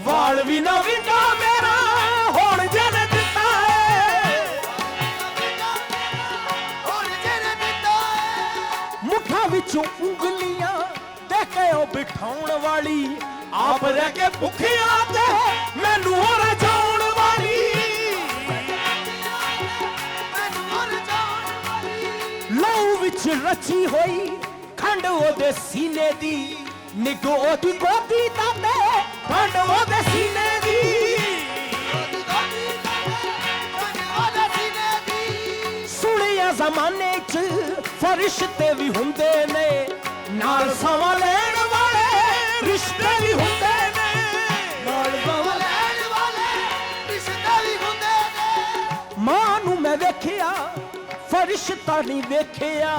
वाल भी ना विंगा मेरा होण जेने दिता है मुठा विचों उंगलियां देखे ओ बिठाउण वाली आप रह के भुखिया ते मैनू रजाउण वाली लहू विच रची होई खंड ओदे सीने दी निगो ओदी गोदी ताते खंड ओदे सीने दी सुनिया जमाने च फरिश्ते भी हुंदे ने नाल सवा लेण वाले रिश्ते भी हुंदे ने नाल सवा लेण वाले रिश्ते भी हुंदे ने मां नू मैं वेखिया फरिश्ता नहीं वेखिया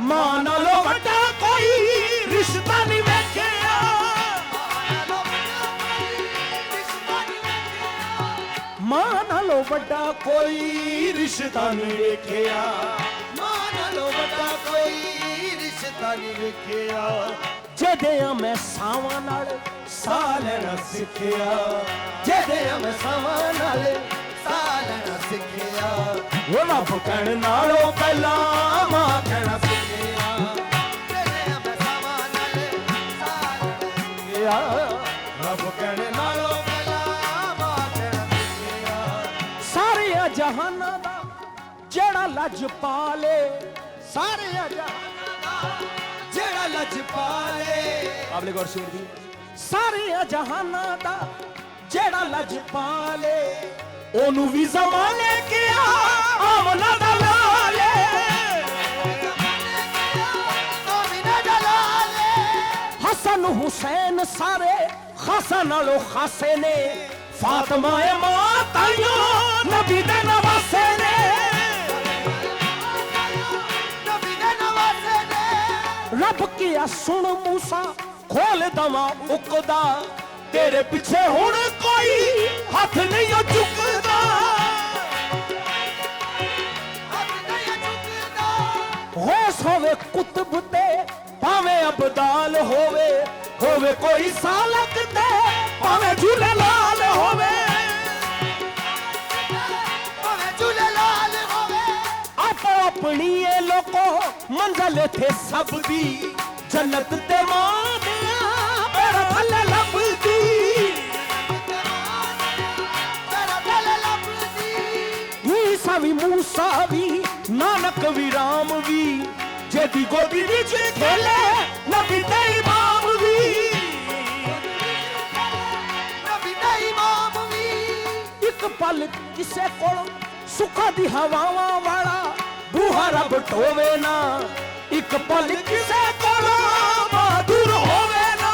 मां नालों वड्डा कोई रिश्ता नहीं वेखिया मां नालों वड्डा कोई रिश्ता नहीं वेखिया मां नालों वड्डा कोई रिश्ता नहीं वेखिया जदियां मैं सावां नाल साह लेना सिखिया जदियां मैं सावां नाल साह लेना सिखिया वो रब कहण नालों पहला मां कहना सिखिया जदियां मैं सावां नाल साह लेना सिखिया रब कहण नालों पहला मां कहना सिखिया सारे जहानां दा जेड़ा लज पाले सारे जहानां दा जेड़ा लज पाले काबले गौर शेर दी सारे जहानां दा जेड़ा लज पाले ओनू भी ज़माने किया आमना दा लाले हसन हुसैन सारे खासा नालों खासे ने फातिमा मां ताइयों नबी दे नवासे ने रब किया सुन मूसा खोल दवा उकदा तेरे पिछे हुण कोई हथ नहीं चुकदा होश होवे कुतुब ते भावे अबदाल होवे कोई सालक ते भावे झूले लाल होवे आपो अपनी ये लोको मंजिल थे सब दी जन्नत ते मानिया मेरा भले लभदी ईसा भी मूसा भी नानक भी राम भी जेदी गोदी विच खेले नबी ते इमाम भी एक पल किसे कोल सुखा दी हवावां वाला बूहा रब टोवे ना एक पल किसे कोल बहादुर होवे ना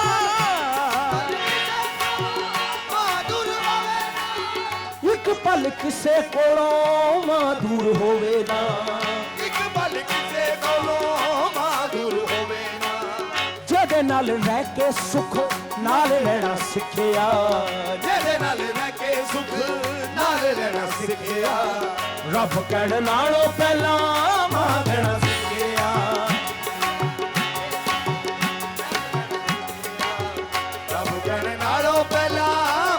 एक पल किसे कोलों माधुर होवे ना एक पल किसे कोलों माधुर होवे ना जेदे नाल रह के सुख नाल रहना सिखिया जेदे नाल रह के सुख नाल रहना सिखिया रब कहण नालों पहला मांगना सिखिया रब कहण नालों पहला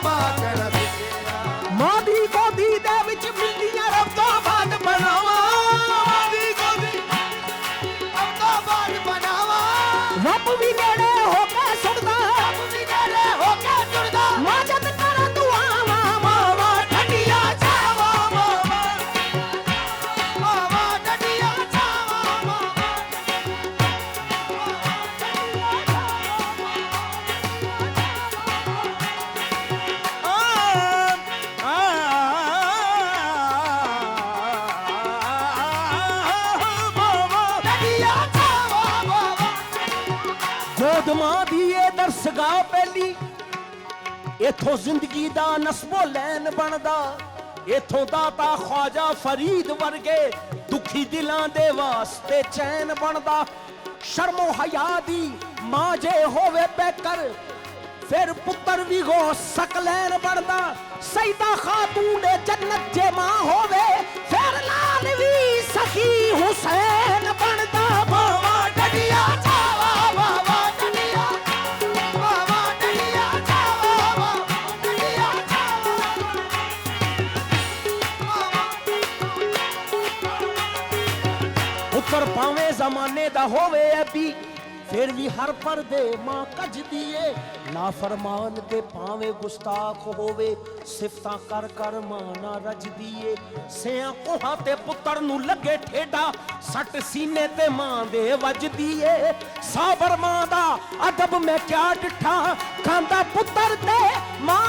मांगना सिखिया मां दी गोदी दे विच मिलदियां रब तो बाद बनावा मां दी गोदी रब तो बाद बनावा रब भी नेड़े हो के सुनदा रब भी नेड़े हो के सुनदा मदद कर दुआवा मावा ठंडिया छावा मावा ठंडिया छावा गोद मां दी ये दरसगाह पहली इथों जिंदगी दा नस्बो लैन बनदा इथों दाता ख्वाजा फरीद वर्गे दुखी दिलां दे वास्ते चैन बनदा शर्मो हया दी मां जे होवे पैकर फिर पुत्र भी गो सकलैन बनदा सईदा खातून जन्नत जे मां होवे फिर लाल भी सखी हुसैन बनदा बावा डडिया छावा बावा डडिया बावा डडिया छावा बावा डडिया छावा पुत्र भावे जमाने दा होवे अभी फिर भी हर पर्दे मां कज दिए नाफरमान ते भावे गुस्ताख होवे सिफतां कर कर मां ना रज दिए सियां कोहा ते पुत्र नु लगे ठेडा सट सीने ते मां दे वज दिए साबर मां दा अदब मैं क्या डिठा खांदा पुत्र ते मां